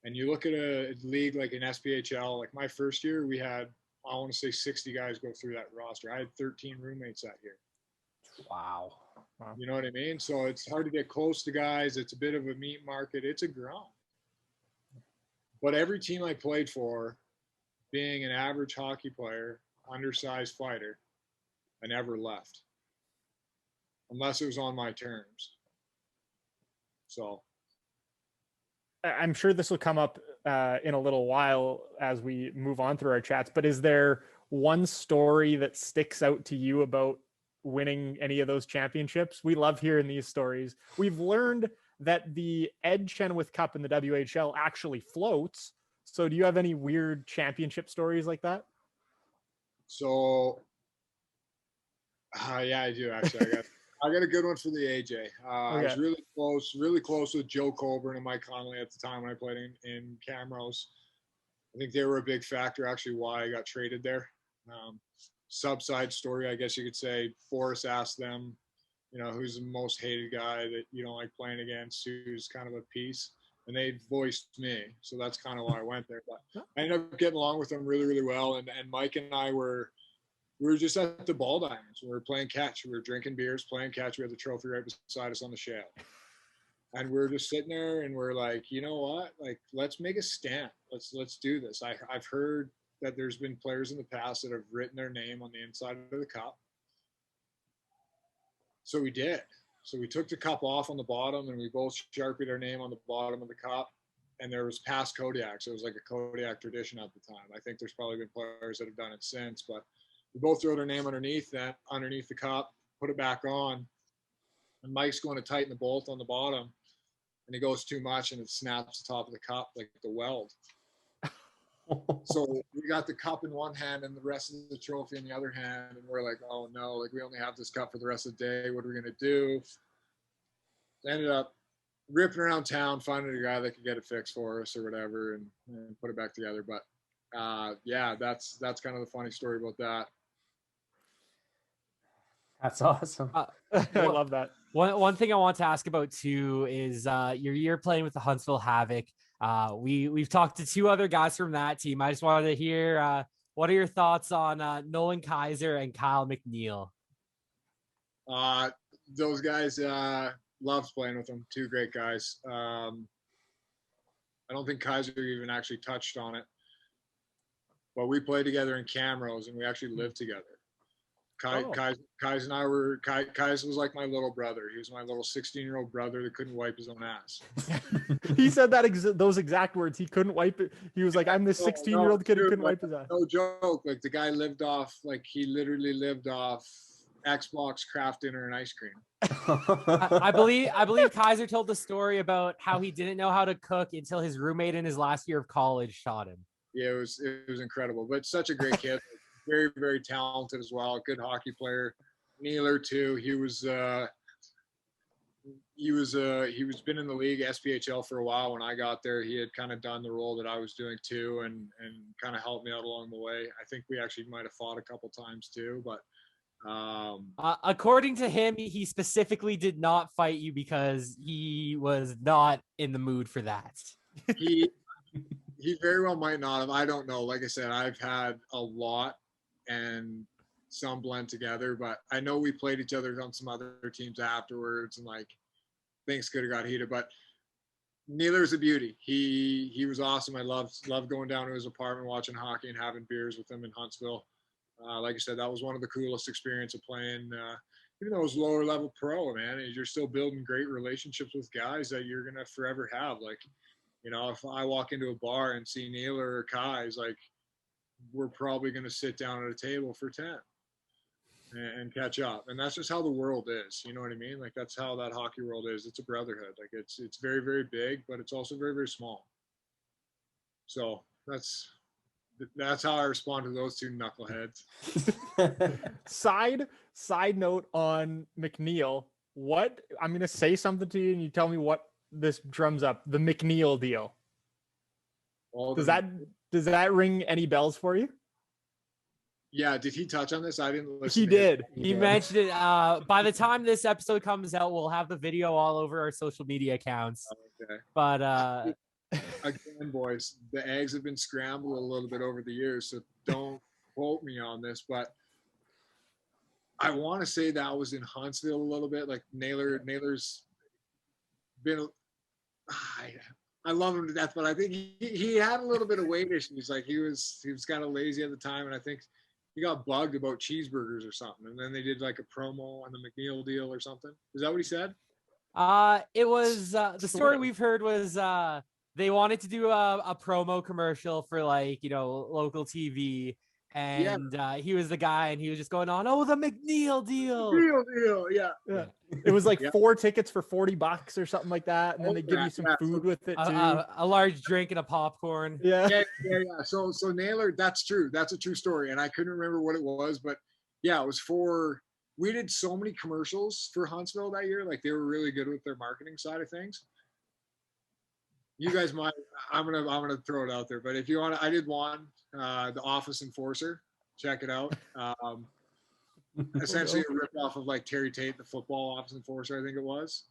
And you look at a league like an SPHL, like my first year, we had, I want to say 60 guys go through that roster. I had 13 roommates that year. Wow. You know what I mean? So it's hard to get close to guys. It's a bit of a meat market. It's a grind. But every team I played for, being an average hockey player, undersized fighter, I never left. Unless it was on my terms. So I'm sure this will come up in a little while as we move on through our chats, but is there one story that sticks out to you about winning any of those championships? We love hearing these stories. We've learned that the Ed Chenoweth Cup in the WHL actually floats. So do you have any weird championship stories like that? So, yeah, I do actually. I got a good one for the AJ. I was really close with Joe Colburn and Mike Connolly at the time when I played in Camrose. I think they were a big factor, actually, why I got traded there. Subside story, I guess you could say. Forrest asked them, who's the most hated guy that you don't like playing against, who's kind of a piece. And they voiced me. So that's kind of why I went there. But I ended up getting along with them really, really well. And Mike and I we were just at the ball diamonds. We were playing catch. We were drinking beers, playing catch. We had the trophy right beside us on the shale. And we were just sitting there and we're like, you know what? Like, let's make a stand. Let's do this. I've heard that there's been players in the past that have written their name on the inside of the cup. So we did. So we took the cup off on the bottom and we both Sharpied our name on the bottom of the cup. And there was past Kodiak. So it was like a Kodiak tradition at the time. I think there's probably been players that have done it since, but we both throw their name underneath the cup, put it back on. And Mike's going to tighten the bolt on the bottom. And he goes too much and it snaps the top of the cup like the weld. So we got the cup in one hand and the rest of the trophy in the other hand. And we're like, oh no, like we only have this cup for the rest of the day. What are we going to do? Ended up ripping around town, finding a guy that could get it fixed for us or whatever and put it back together. But yeah, that's kind of the funny story about that. That's awesome. I love that. One thing I want to ask about too is your year playing with the Huntsville Havoc. We've talked to 2 other guys from that team. I just wanted to hear what are your thoughts on Nolan Kaiser and Kyle McNeil? Those guys loved playing with them. 2 great guys. I don't think Kaiser even actually touched on it. but we played together in Camrose and we actually lived together. Oh. Kai's and I were Kai's was like my little brother. He was my little 16-year-old brother that couldn't wipe his own ass. He said that those exact words. He couldn't wipe it. He was like, I'm this 16-year-old kid who couldn't wipe his ass. No joke. Like the guy lived off, like he literally lived off Xbox, craft dinner, and ice cream. I believe Kaiser told the story about how he didn't know how to cook until his roommate in his last year of college taught him. Yeah, it was incredible. But such a great kid. Very, very talented as well. Good hockey player. Neeler too. He was been in the league SPHL for a while. When I got there, he had kind of done the role that I was doing too, and kind of helped me out along the way. I think we actually might have fought a couple times too, but according to him, he specifically did not fight you because he was not in the mood for that. he very well might not have. I don't know. Like I said, I've had a lot and some blend together, but I know we played each other on some other teams afterwards, and like things could have got heated. But Neeler's a beauty. He was awesome. I loved going down to his apartment, watching hockey and having beers with him in Huntsville. Like I said, that was one of the coolest experiences of playing. Even though it was lower level pro, man, you're still building great relationships with guys that you're gonna forever have. Like, you know, if I walk into a bar and see Neeler or Kai's, like, we're probably going to sit down at a table for 10 and catch up. And that's just how the world is. You know what I mean? Like, that's how that hockey world is. It's a brotherhood. Like, it's very, very big, but it's also very, very small. So that's how I respond to those two knuckleheads. Side note on McNeil. What I'm going to say something to you and you tell me what this drums up. The McNeil deal. Does that ring any bells for you? Yeah. Did he touch on this? I didn't listen. He did. He mentioned it. By the time this episode comes out, we'll have the video all over our social media accounts. Okay. But again, boys, the eggs have been scrambled a little bit over the years, so don't quote me on this, but I want to say that was in Huntsville a little bit. Like Naylor's been. I love him to death, but I think he had a little bit of weight issues. Like he was kind of lazy at the time, and I think he got bugged about cheeseburgers or something. And then they did like a promo on the McNeil deal or something. Is that what he said? it was the story we've heard was they wanted to do a promo commercial for like, you know, local TV. And he was the guy, and he was just going on, oh, the McNeil deal. Yeah. It was like 4 tickets for $40 or something like that, and then they give you some food with it too. A large drink and a popcorn. Yeah. So Naylor, that's true. That's a true story, and I couldn't remember what it was, but yeah, it was for. We did so many commercials for Huntsville that year. Like they were really good with their marketing side of things. You guys might. I'm gonna throw it out there, but if you want, I did one. The Office Enforcer. Check it out. Essentially a rip off of like Terry Tate, the football Office Enforcer, I think it was.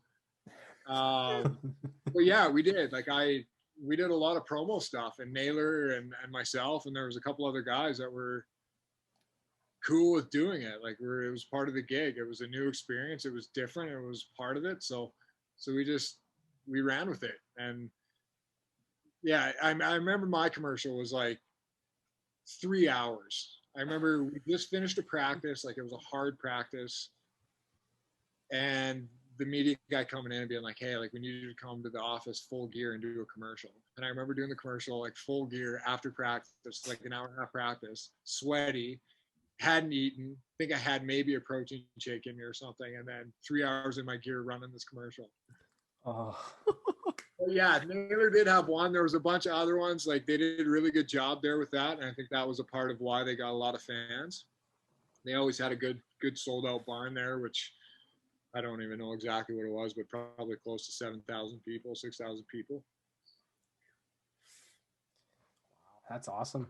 But yeah, we did. Like we did a lot of promo stuff, and Naylor and myself, and there was a couple other guys that were cool with doing it. Like it was part of the gig. It was a new experience. It was different. It was part of it. So we ran with it. And yeah, I remember my commercial was like 3 hours. I remember we just finished a practice, like it was a hard practice, and the media guy coming in and being like, hey, like we need you to come to the office full gear and do a commercial. And I remember doing the commercial like full gear after practice, like an hour and a half practice, sweaty, hadn't eaten, I think I had maybe a protein shake in me or something, and then 3 hours in my gear running this commercial. Oh. Yeah, Naylor did have one. There was a bunch of other ones. Like they did a really good job there with that, and I think that was a part of why they got a lot of fans. They always had a good sold out barn there, which I don't even know exactly what it was, but probably close to 7,000 people, 6,000 people. That's awesome.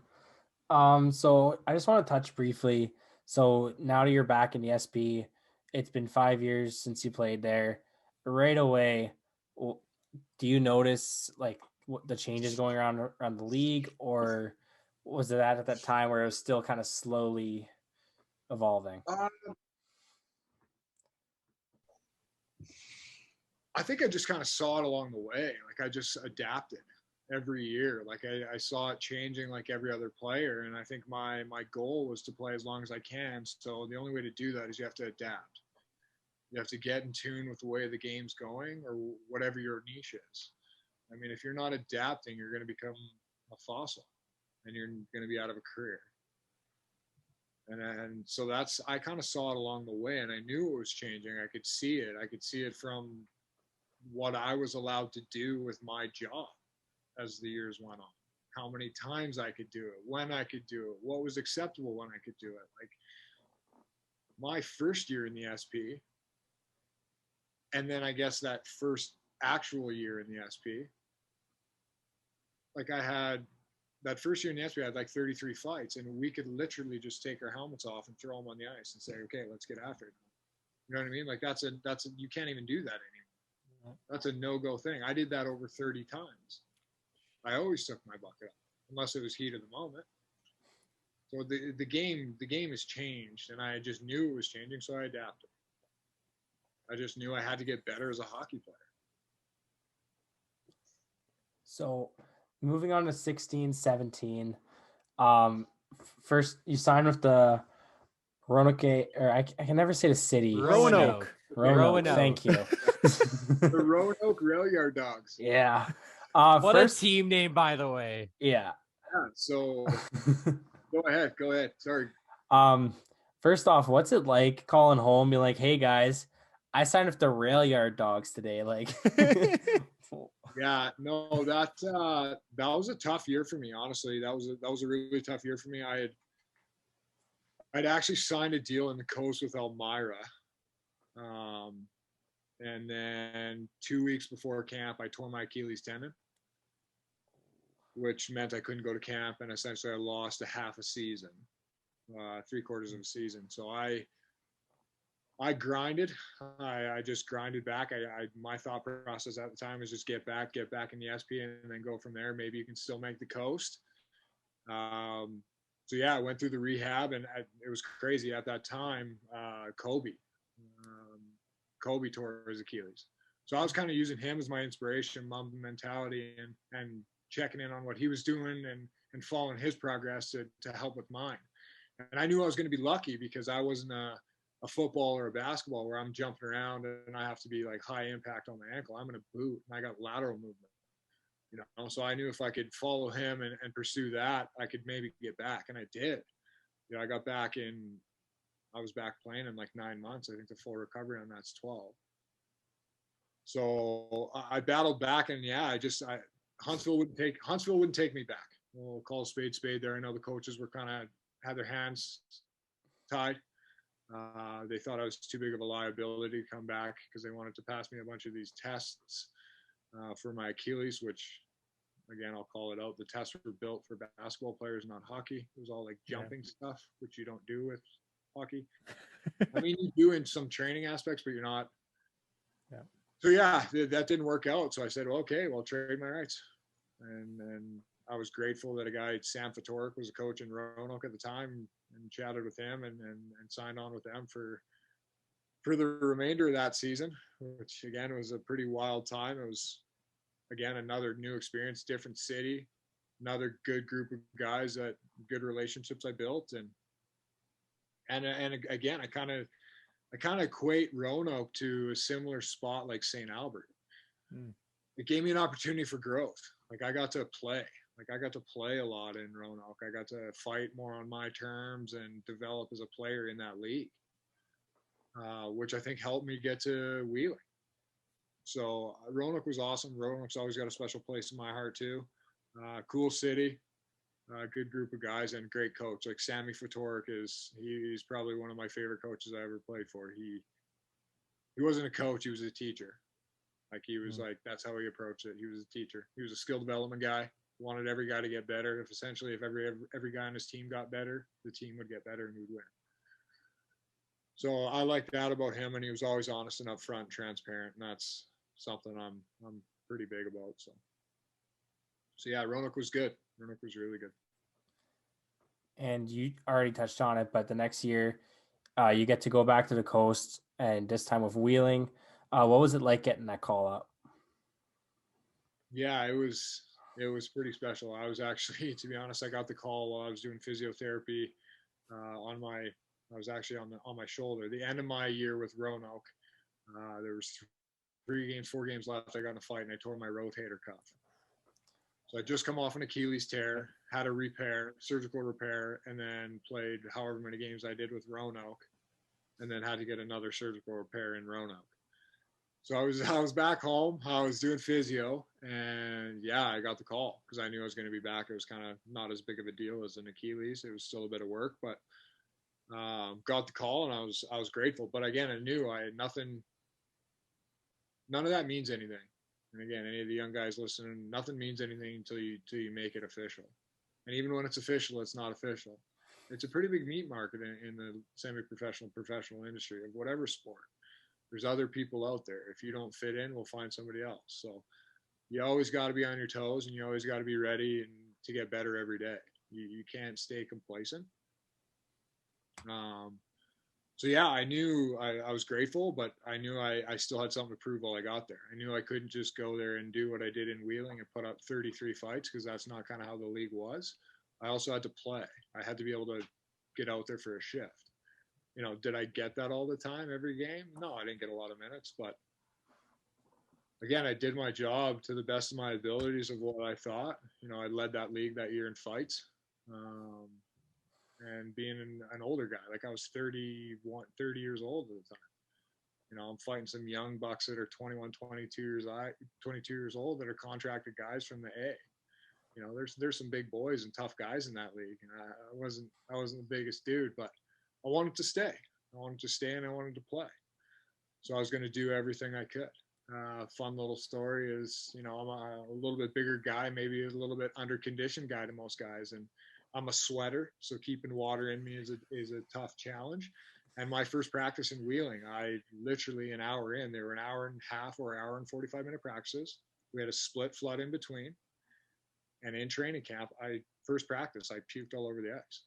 So I just want to touch briefly. So now that you're back in the SP, it's been 5 years since you played there. Right away, do you notice like what the changes going around the league, or was it at that time where it was still kind of slowly evolving? I think I just kind of saw it along the way. Like I just adapted. every year. Like I saw it changing like every other player. And I think my goal was to play as long as I can. So the only way to do that is you have to adapt. You have to get in tune with the way the game's going or whatever your niche is. I mean, if you're not adapting, you're going to become a fossil and you're going to be out of a career. And so I kind of saw it along the way, and I knew it was changing. I could see it. I could see it from what I was allowed to do with my job as the years went on. How many times I could do it, when I could do it, what was acceptable when I could do it. Like my first year in the SP, and then I guess that first actual year in the SP, like I had that first year in the SP, I had like 33 fights, and we could literally just take our helmets off and throw them on the ice and say, okay, let's get after it. You know what I mean? Like that's a you can't even do that anymore. That's a no-go thing. I did that over 30 times. I always took my bucket up, unless it was heat of the moment. So the game has changed, and I just knew it was changing, so I adapted. I just knew I had to get better as a hockey player. So moving on to 16, 17. First you signed with the Roanoke, or I can never say the city. Roanoke. Roanoke. Thank you. The Roanoke Rail Yard Dogs. Yeah. What First, a team name, by the way. yeah. Yeah, so go ahead. Sorry. First off, what's it like calling home, be like, hey guys, I signed with the Rail Yard Dogs today? Like, yeah, no, that was a tough year for me. Honestly, that was a really tough year for me. I'd actually signed a deal in the coast with Elmira, and then 2 weeks before camp, I tore my Achilles tendon, which meant I couldn't go to camp, and essentially I lost a half a season, 3/4 of a season. So I grinded. I just grinded back. My thought process at the time was just get back in the SP, and then go from there. Maybe you can still make the coast. So yeah, I went through the rehab, and it was crazy at that time. Kobe tore his Achilles. So I was kind of using him as my inspiration, Mamba mentality, and checking in on what he was doing and following his progress to help with mine. And I knew I was going to be lucky because I wasn't a football or a basketball where I'm jumping around and I have to be like high impact on my ankle. I'm going to boot, and I got lateral movement, you know? So I knew if I could follow him and pursue that, I could maybe get back. And I did. You know, I got back I was back playing in like 9 months. I think the full recovery on that's 12. So I battled back, and yeah, Huntsville wouldn't take me back. We'll call a spade there. I know the coaches were kind of had their hands tied. They thought I was too big of a liability to come back because they wanted to pass me a bunch of these tests for my Achilles, which, again, I'll call it out. The tests were built for basketball players, not hockey. It was all like jumping stuff, which you don't do with hockey. I mean, you do in some training aspects, but you're not. Yeah. So yeah, that didn't work out. So I said, well, okay, well, trade my rights. And I was grateful that a guy, Sam Fatorik, was a coach in Roanoke at the time, and chatted with him and signed on with them for the remainder of that season, which again was a pretty wild time. It was, again, another new experience, different city, another good group of guys, that good relationships I built. And again, I kind of equate Roanoke to a similar spot like St. Albert. It gave me an opportunity for growth. Like I got to play a lot in Roanoke. I got to fight more on my terms and develop as a player in that league, which I think helped me get to Wheeling. So Roanoke was awesome. Roanoke's always got a special place in my heart too. Cool city, good group of guys, and great coach. Like Sammy Fatorik he's probably one of my favorite coaches I ever played for. He wasn't a coach, he was a teacher. Like he was like, that's how he approached it. He was a teacher. He was a skill development guy. Wanted every guy to get better. If every guy on his team got better, the team would get better and we'd win. So I like that about him, and he was always honest and upfront and transparent, and that's something I'm pretty big about. So yeah, Roanoke was good. Roanoke was really good. And you already touched on it, but the next year, you get to go back to the coast, and this time with Wheeling. What was it like getting that call up? Yeah, it was It was pretty special. I was actually, to be honest, I got the call while I was doing physiotherapy I was actually on my shoulder. The end of my year with Roanoke, there was 4 games left. I got in a fight and I tore my rotator cuff. So I just come off an Achilles tear, had a repair, surgical repair, and then played however many games I did with Roanoke, and then had to get another surgical repair in Roanoke. So I was back home. I was doing physio, and yeah, I got the call because I knew I was going to be back. It was kind of not as big of a deal as an Achilles. It was still a bit of work, but got the call, and I was grateful. But again, I knew I had nothing. None of that means anything. And again, any of the young guys listening, nothing means anything until you make it official. And even when it's official, it's not official. It's a pretty big meat market in the semi-professional, professional industry of whatever sport. There's other people out there. If you don't fit in, we'll find somebody else. So you always got to be on your toes, and you always got to be ready and to get better every day. You can't stay complacent. So yeah, I knew I was grateful, but I knew I still had something to prove while I got there. I knew I couldn't just go there and do what I did in Wheeling and put up 33 fights, because that's not kind of how the league was. I also had to play. I had to be able to get out there for a shift. You know, did I get that all the time, every game? No, I didn't get a lot of minutes, but again, I did my job to the best of my abilities of what I thought. You know, I led that league that year in fights. And being an older guy, like I was 30 years old at the time. You know, I'm fighting some young bucks that are 21, 22 years old that are contracted guys from the A. You know, there's some big boys and tough guys in that league. And I wasn't the biggest dude, but I wanted to stay. I wanted to stay and I wanted to play. So I was going to do everything I could. Fun little story is, you know, I'm a little bit bigger guy, maybe a little bit under conditioned guy to most guys. And I'm a sweater, so keeping water in me is a tough challenge. And my first practice in Wheeling, I literally an hour in, there were an hour and a half or hour and 45-minute practices. We had a split flood in between. And in training camp, first practice, I puked all over the ice.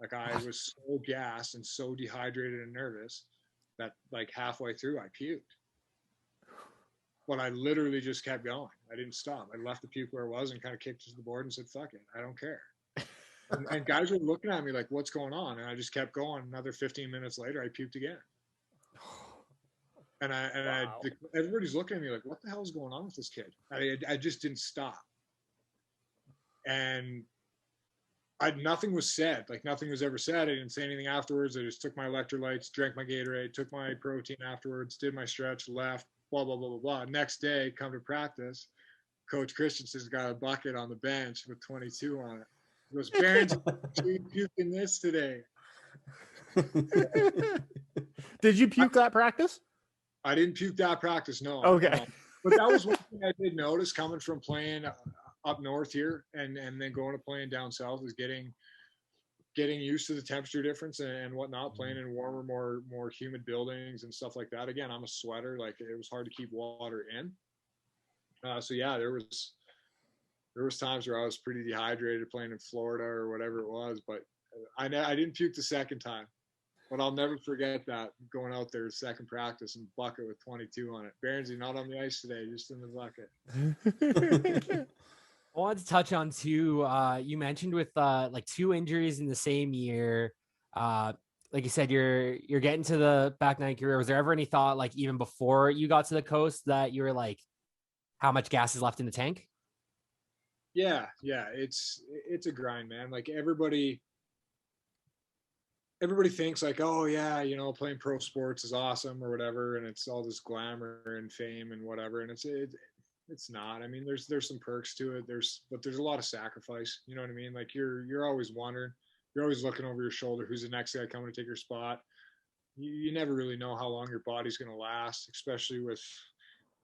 Like I was so gassed and so dehydrated and nervous that like halfway through I puked. But I literally just kept going. I didn't stop. I left the puke where it was and kind of kicked it to the board and said, fuck it, I don't care. And guys were looking at me like, what's going on? And I just kept going. Another 15 minutes later, I puked again. And wow. Everybody's looking at me like, what the hell is going on with this kid? I just didn't stop. And nothing was said. Like nothing was ever said. I didn't say anything afterwards. I just took my electrolytes, drank my Gatorade, took my protein afterwards, did my stretch, left, blah, blah, blah, ball, blah. Next day, come to practice. Coach Christensen's got a bucket on the bench with 22 on it. He goes, Beirnes, you puking this today. Did you puke that practice? I didn't puke that practice, no. Okay. But that was one thing I did notice coming from playing up north here and then going to playing down south is getting used to the temperature difference and whatnot, playing in warmer, more humid buildings and stuff like that. Again, I'm a sweater. Like it was hard to keep water in. So yeah, there was times where I was pretty dehydrated playing in Florida or whatever it was, but I didn't puke the second time. But I'll never forget that, going out there second practice and bucket with 22 on it. Beirnes, you're not on the ice today, just in the bucket. I wanted to touch on too, you mentioned with like 2 injuries in the same year. Like you said, you're getting to the back nine career. Was there ever any thought, like even before you got to the coast, that you were like, how much gas is left in the tank? Yeah. It's a grind, man. Like everybody thinks like, oh yeah, you know, playing pro sports is awesome or whatever. And it's all this glamour and fame and whatever. And it's not. I mean, there's some perks to it. But there's a lot of sacrifice. You know what I mean? Like you're always wondering, you're always looking over your shoulder, who's the next guy coming to take your spot. You never really know how long your body's going to last, especially with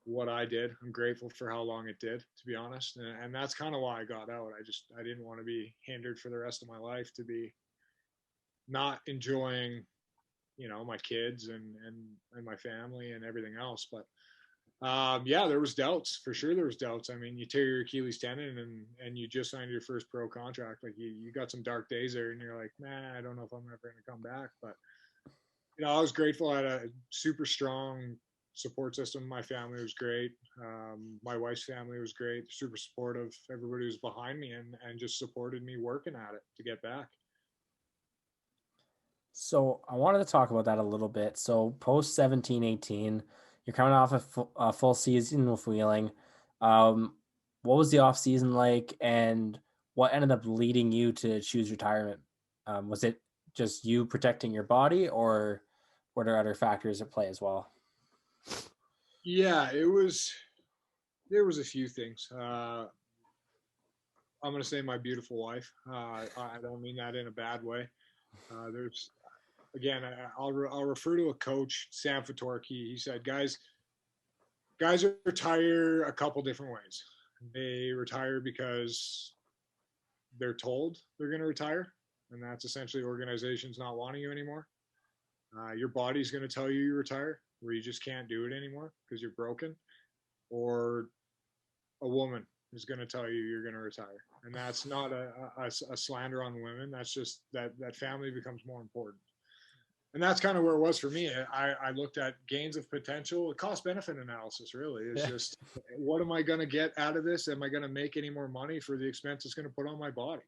what I did. I'm grateful for how long it did, to be honest. And that's kind of why I got out. I didn't want to be hindered for the rest of my life to be not enjoying, you know, my kids and my family and everything else. But yeah, there was doubts. For sure there was doubts. I mean, you tear your Achilles tendon and you just signed your first pro contract. Like you got some dark days there and you're like, man, I don't know if I'm ever going to come back. But, you know, I was grateful. I had a super strong support system, my family was great. My wife's family was great, super supportive. Everybody was behind me and just supported me working at it to get back. So I wanted to talk about that a little bit. So post 17-18, you're coming off a full season with Wheeling. What was the off season like, and what ended up leading you to choose retirement? Was it just you protecting your body, or were there other factors at play as well? Yeah, there was a few things. I'm going to say my beautiful wife. I don't mean that in a bad way. There's, again, I'll refer to a coach, Sam Fatorki. He said, guys retire a couple different ways. They retire because they're told they're going to retire, and that's essentially organizations not wanting you anymore. Your body's going to tell you retire, where you just can't do it anymore because you're broken, or a woman is going to tell you you're going to retire. And that's not a slander on women. That's just that family becomes more important. And that's kind of where it was for me. I looked at gains of potential, cost benefit analysis, really. It's just, what am I going to get out of this? Am I going to make any more money for the expense it's going to put on my body?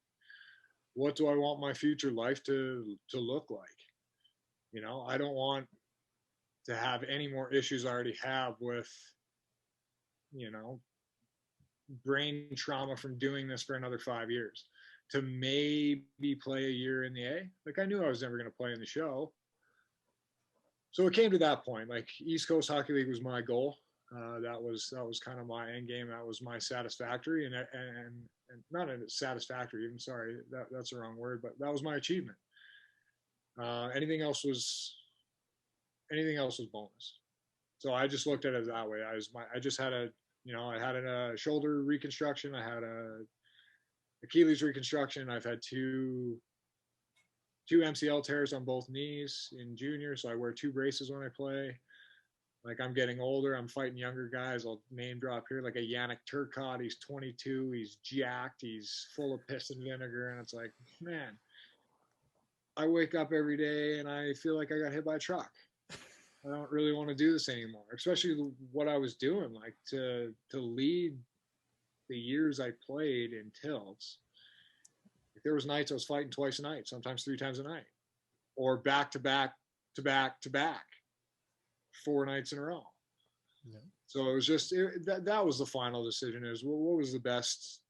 What do I want my future life to look like? You know, I don't want to have any more issues I already have with, you know, brain trauma from doing this for another 5 years. To maybe play a year in the A. Like, I knew I was never going to play in the show. So it came to that point. Like, East Coast Hockey League was my goal. That was kind of my end game. That was my satisfactory, and not a satisfactory even. Sorry, that's the wrong word. But that was my achievement. Anything else was bonus. So I just looked at it that way. I just had I had a shoulder reconstruction. I had a Achilles reconstruction. I've had two MCL tears on both knees in junior, so I wear 2 braces when I play. Like, I'm getting older. I'm fighting younger guys. I'll name drop here, like a Yannick Turcotte. He's 22. He's jacked. He's full of piss and vinegar. And it's like, man, I wake up every day and I feel like I got hit by a truck. I don't really want to do this anymore, especially what I was doing, like to lead the years I played in tilts. There was nights I was fighting twice a night, sometimes 3 times a night, or back to back, 4 nights in a row. Yeah. So it was just that was the final decision. Is what was the best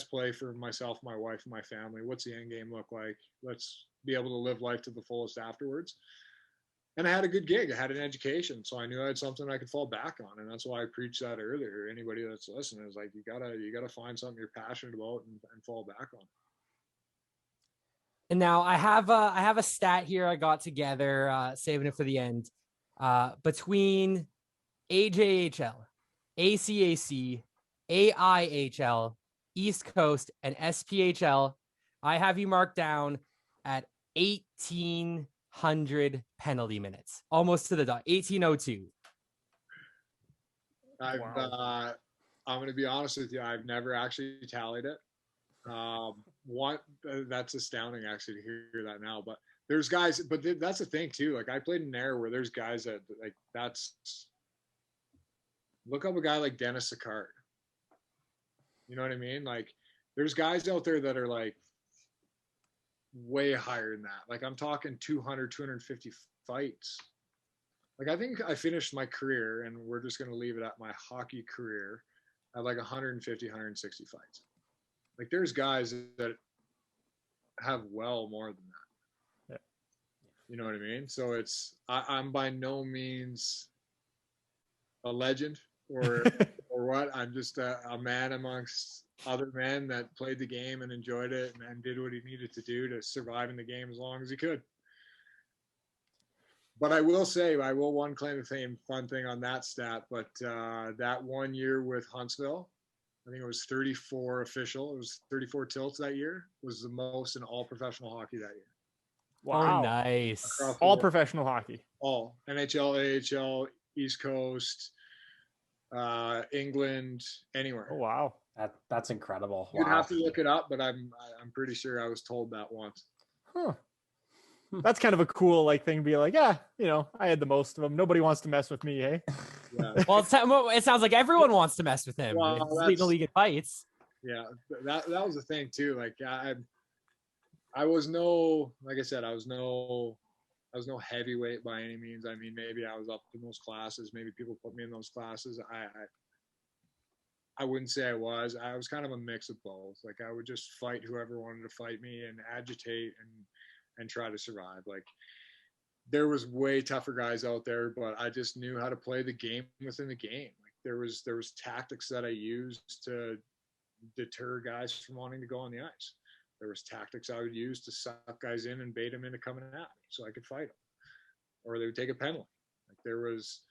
play for myself, my wife, and my family? What's the end game look like? Let's be able to live life to the fullest afterwards. And I had a good gig. I had an education, so I knew I had something I could fall back on, and that's why I preached that earlier. Anybody that's listening is like, you gotta find something you're passionate about and fall back on. And now I have a stat here I got together, saving it for the end. Between AJHL, ACAC, AIHL, East Coast, and SPHL, I have you marked down at 1,800 penalty minutes, almost to the dot, 1,802. I'm going to be honest with you. I've never actually tallied it. That's astounding actually to hear that now, but there's guys, but that's the thing too. Like, I played in an era where there's guys that, like, look up a guy like Dennis Sicard. You know what I mean? Like, there's guys out there that are like way higher than that. Like, I'm talking 200, 250 fights. Like, I think I finished my career, and we're just going to leave it at my hockey career, at like 150, 160 fights. Like, there's guys that have well more than that. Yeah. You know what I mean? So I'm by no means a legend or what. I'm just a man amongst other men that played the game and enjoyed it and did what he needed to do to survive in the game as long as he could. But I will say, one claim to fame, fun thing on that stat, but that 1 year with Huntsville, I think it was 34 official. It was 34 tilts that year. Was the most in all professional hockey that year. Wow. Oh, nice. All professional hockey. All. NHL, AHL, East Coast, England, anywhere. Oh, wow. That's incredible. You'd have to look it up, but I'm pretty sure I was told that once. Huh. That's kind of a cool like thing to be like, yeah, I had the most of them. Nobody wants to mess with me, hey? Yeah. Well, it sounds like everyone wants to mess with him. Well, He's leading the league in fights. Yeah, that was the thing too. Like I was no, like I said, I was no heavyweight by any means. I mean, maybe I was up in those classes. Maybe people put me in those classes. I wouldn't say I was. I was kind of a mix of both. Like I would just fight whoever wanted to fight me and agitate and try to survive. Like there was way tougher guys out there, but I just knew how to play the game within the game. Like there was tactics that I used to deter guys from wanting to go on the ice. There was tactics I would use to suck guys in and bait them into coming at me so I could fight them, or they would take a penalty. Like there was,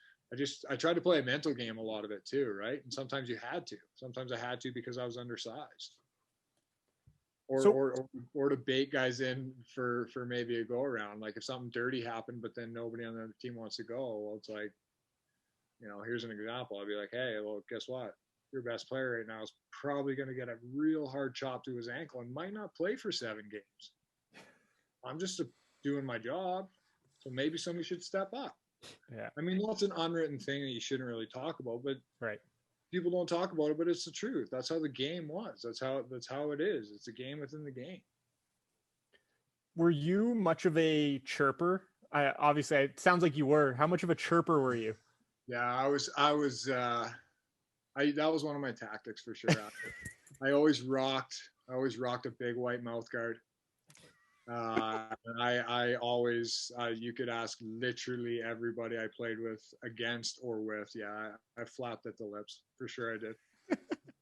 I tried to play a mental game a lot of it too, right? And sometimes you had to. Sometimes I had to because I was undersized, or to bait guys in for maybe a go around. Like if something dirty happened, but then nobody on the other team wants to go, well, it's like, here's an example. I'd be like, hey, well, guess what? Your best player right now is probably going to get a real hard chop to his ankle and might not play for 7 games. I'm just doing my job, so maybe somebody should step up. Yeah. I mean, that's an unwritten thing that you shouldn't really talk about, but right. People don't talk about it, but it's the truth. That's how the game was. That's how it is. It's a game within the game. Were you much of a chirper? Obviously, it sounds like you were. How much of a chirper were you? Yeah, I was. That was one of my tactics for sure. I always rocked a big white mouth guard. I always, you could ask literally everybody I played with, against or with. Yeah, I flapped at the lips for sure. I did.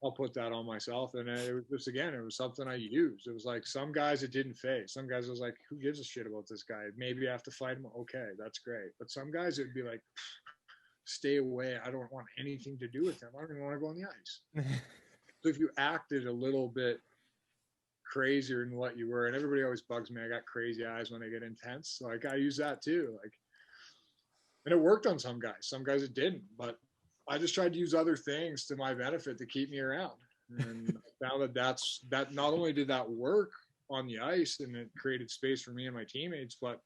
I'll put that on myself. And it was just, again, it was something I used. It was like some guys it didn't phase. Some guys I was like, who gives a shit about this guy? Maybe I have to fight him. Okay, that's great. But some guys it'd be like, stay away. I don't want anything to do with him. I don't even want to go on the ice. So if you acted a little bit crazier than what you were, and everybody always bugs me, I got crazy eyes when I get intense. Like I use that too. Like, and it worked on some guys it didn't, but I just tried to use other things to my benefit to keep me around. And I found that not only did that work on the ice and it created space for me and my teammates, but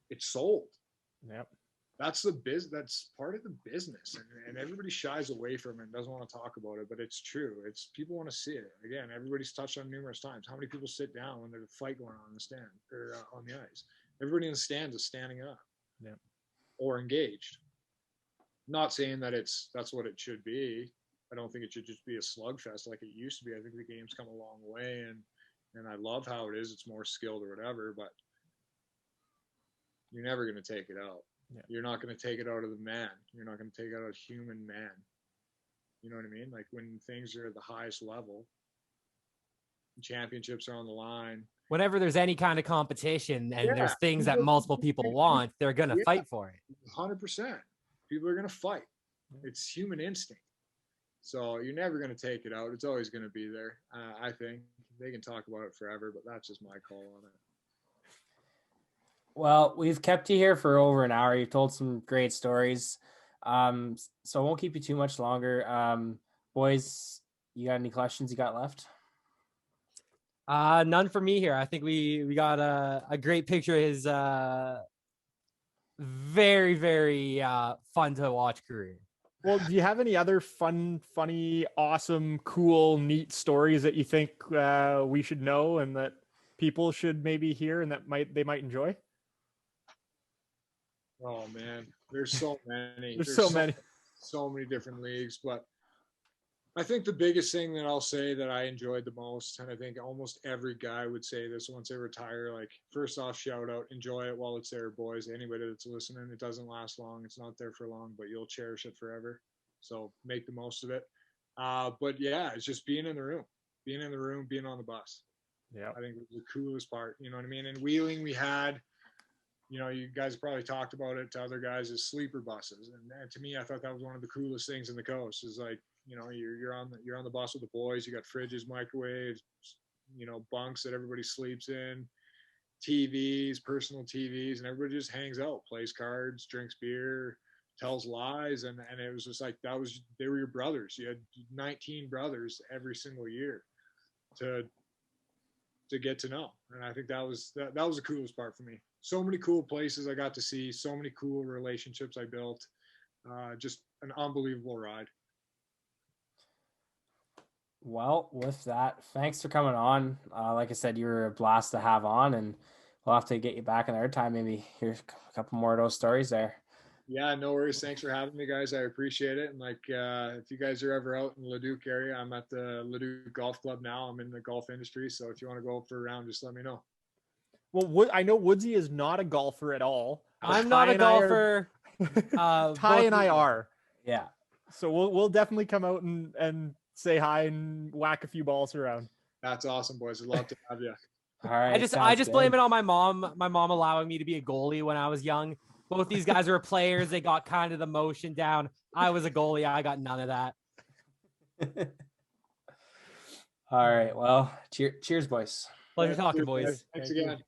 it sold. Yep. That's part of the business, and everybody shies away from it and doesn't want to talk about it, but it's true. It's people want to see it. Again, everybody's touched on numerous times. How many people sit down when there's a fight going on in the stand or on the ice? Everybody in the stands is standing up, or engaged. Not saying that that's what it should be. I don't think it should just be a slugfest like it used to be. I think the game's come a long way, and I love how it is. It's more skilled or whatever, but you're never going to take it out. Yeah. You're not going to take it out of the man. You're not going to take it out of human man. You know what I mean? Like when things are at the highest level, championships are on the line. Whenever there's any kind of competition and there's things that multiple people want, they're going to fight for it. 100%. People are going to fight. It's human instinct. So you're never going to take it out. It's always going to be there. I think they can talk about it forever, but that's just my call on it. Well, we've kept you here for over an hour. You've told some great stories. So I won't keep you too much longer. Boys, you got any questions you got left? None for me here. I think we got a great picture of his very, very fun to watch career. Well, do you have any other fun, funny, awesome, cool, neat stories that you think we should know and that people should maybe hear and that they might enjoy? Oh man, there's so many. there's so many. So many different leagues, but I think the biggest thing that I'll say that I enjoyed the most, and I think almost every guy would say this once they retire, like first off, shout out, enjoy it while it's there, boys. Anybody that's listening, it doesn't last long. It's not there for long, but you'll cherish it forever. So make the most of it. But yeah, it's just being in the room, being on the bus. Yeah, I think it was the coolest part. You know what I mean? In Wheeling, we had, you guys probably talked about it to other guys, is sleeper buses. And to me, I thought that was one of the coolest things in the coast is like, you're on the bus with the boys. You got fridges, microwaves, bunks that everybody sleeps in, TVs, personal TVs, and everybody just hangs out, plays cards, drinks beer, tells lies. And it was just like, they were your brothers. You had 19 brothers every single year to to get to know. And I think that was the coolest part for me. So many cool places I got to see, so many cool relationships I built. Just an unbelievable ride. Well, with that, thanks for coming on. Like I said, you were a blast to have on, and we'll have to get you back another time. Maybe hear a couple more of those stories there. Yeah, no worries. Thanks for having me, guys. I appreciate it. And like, if you guys are ever out in the Leduc area, I'm at the Leduc Golf Club now. I'm in the golf industry. So if you want to go for a round, just let me know. Well, I know Woodsy is not a golfer at all. I'm not a golfer. Ty and I are. Yeah. So we'll definitely come out and say hi and whack a few balls around. That's awesome, boys. I'd love to have you. All right. I just blame it on my mom. My mom allowing me to be a goalie when I was young. Both these guys were players. They got kind of the motion down. I was a goalie. I got none of that. All right. Well, cheers, boys. Pleasure talking, boys. Thanks again.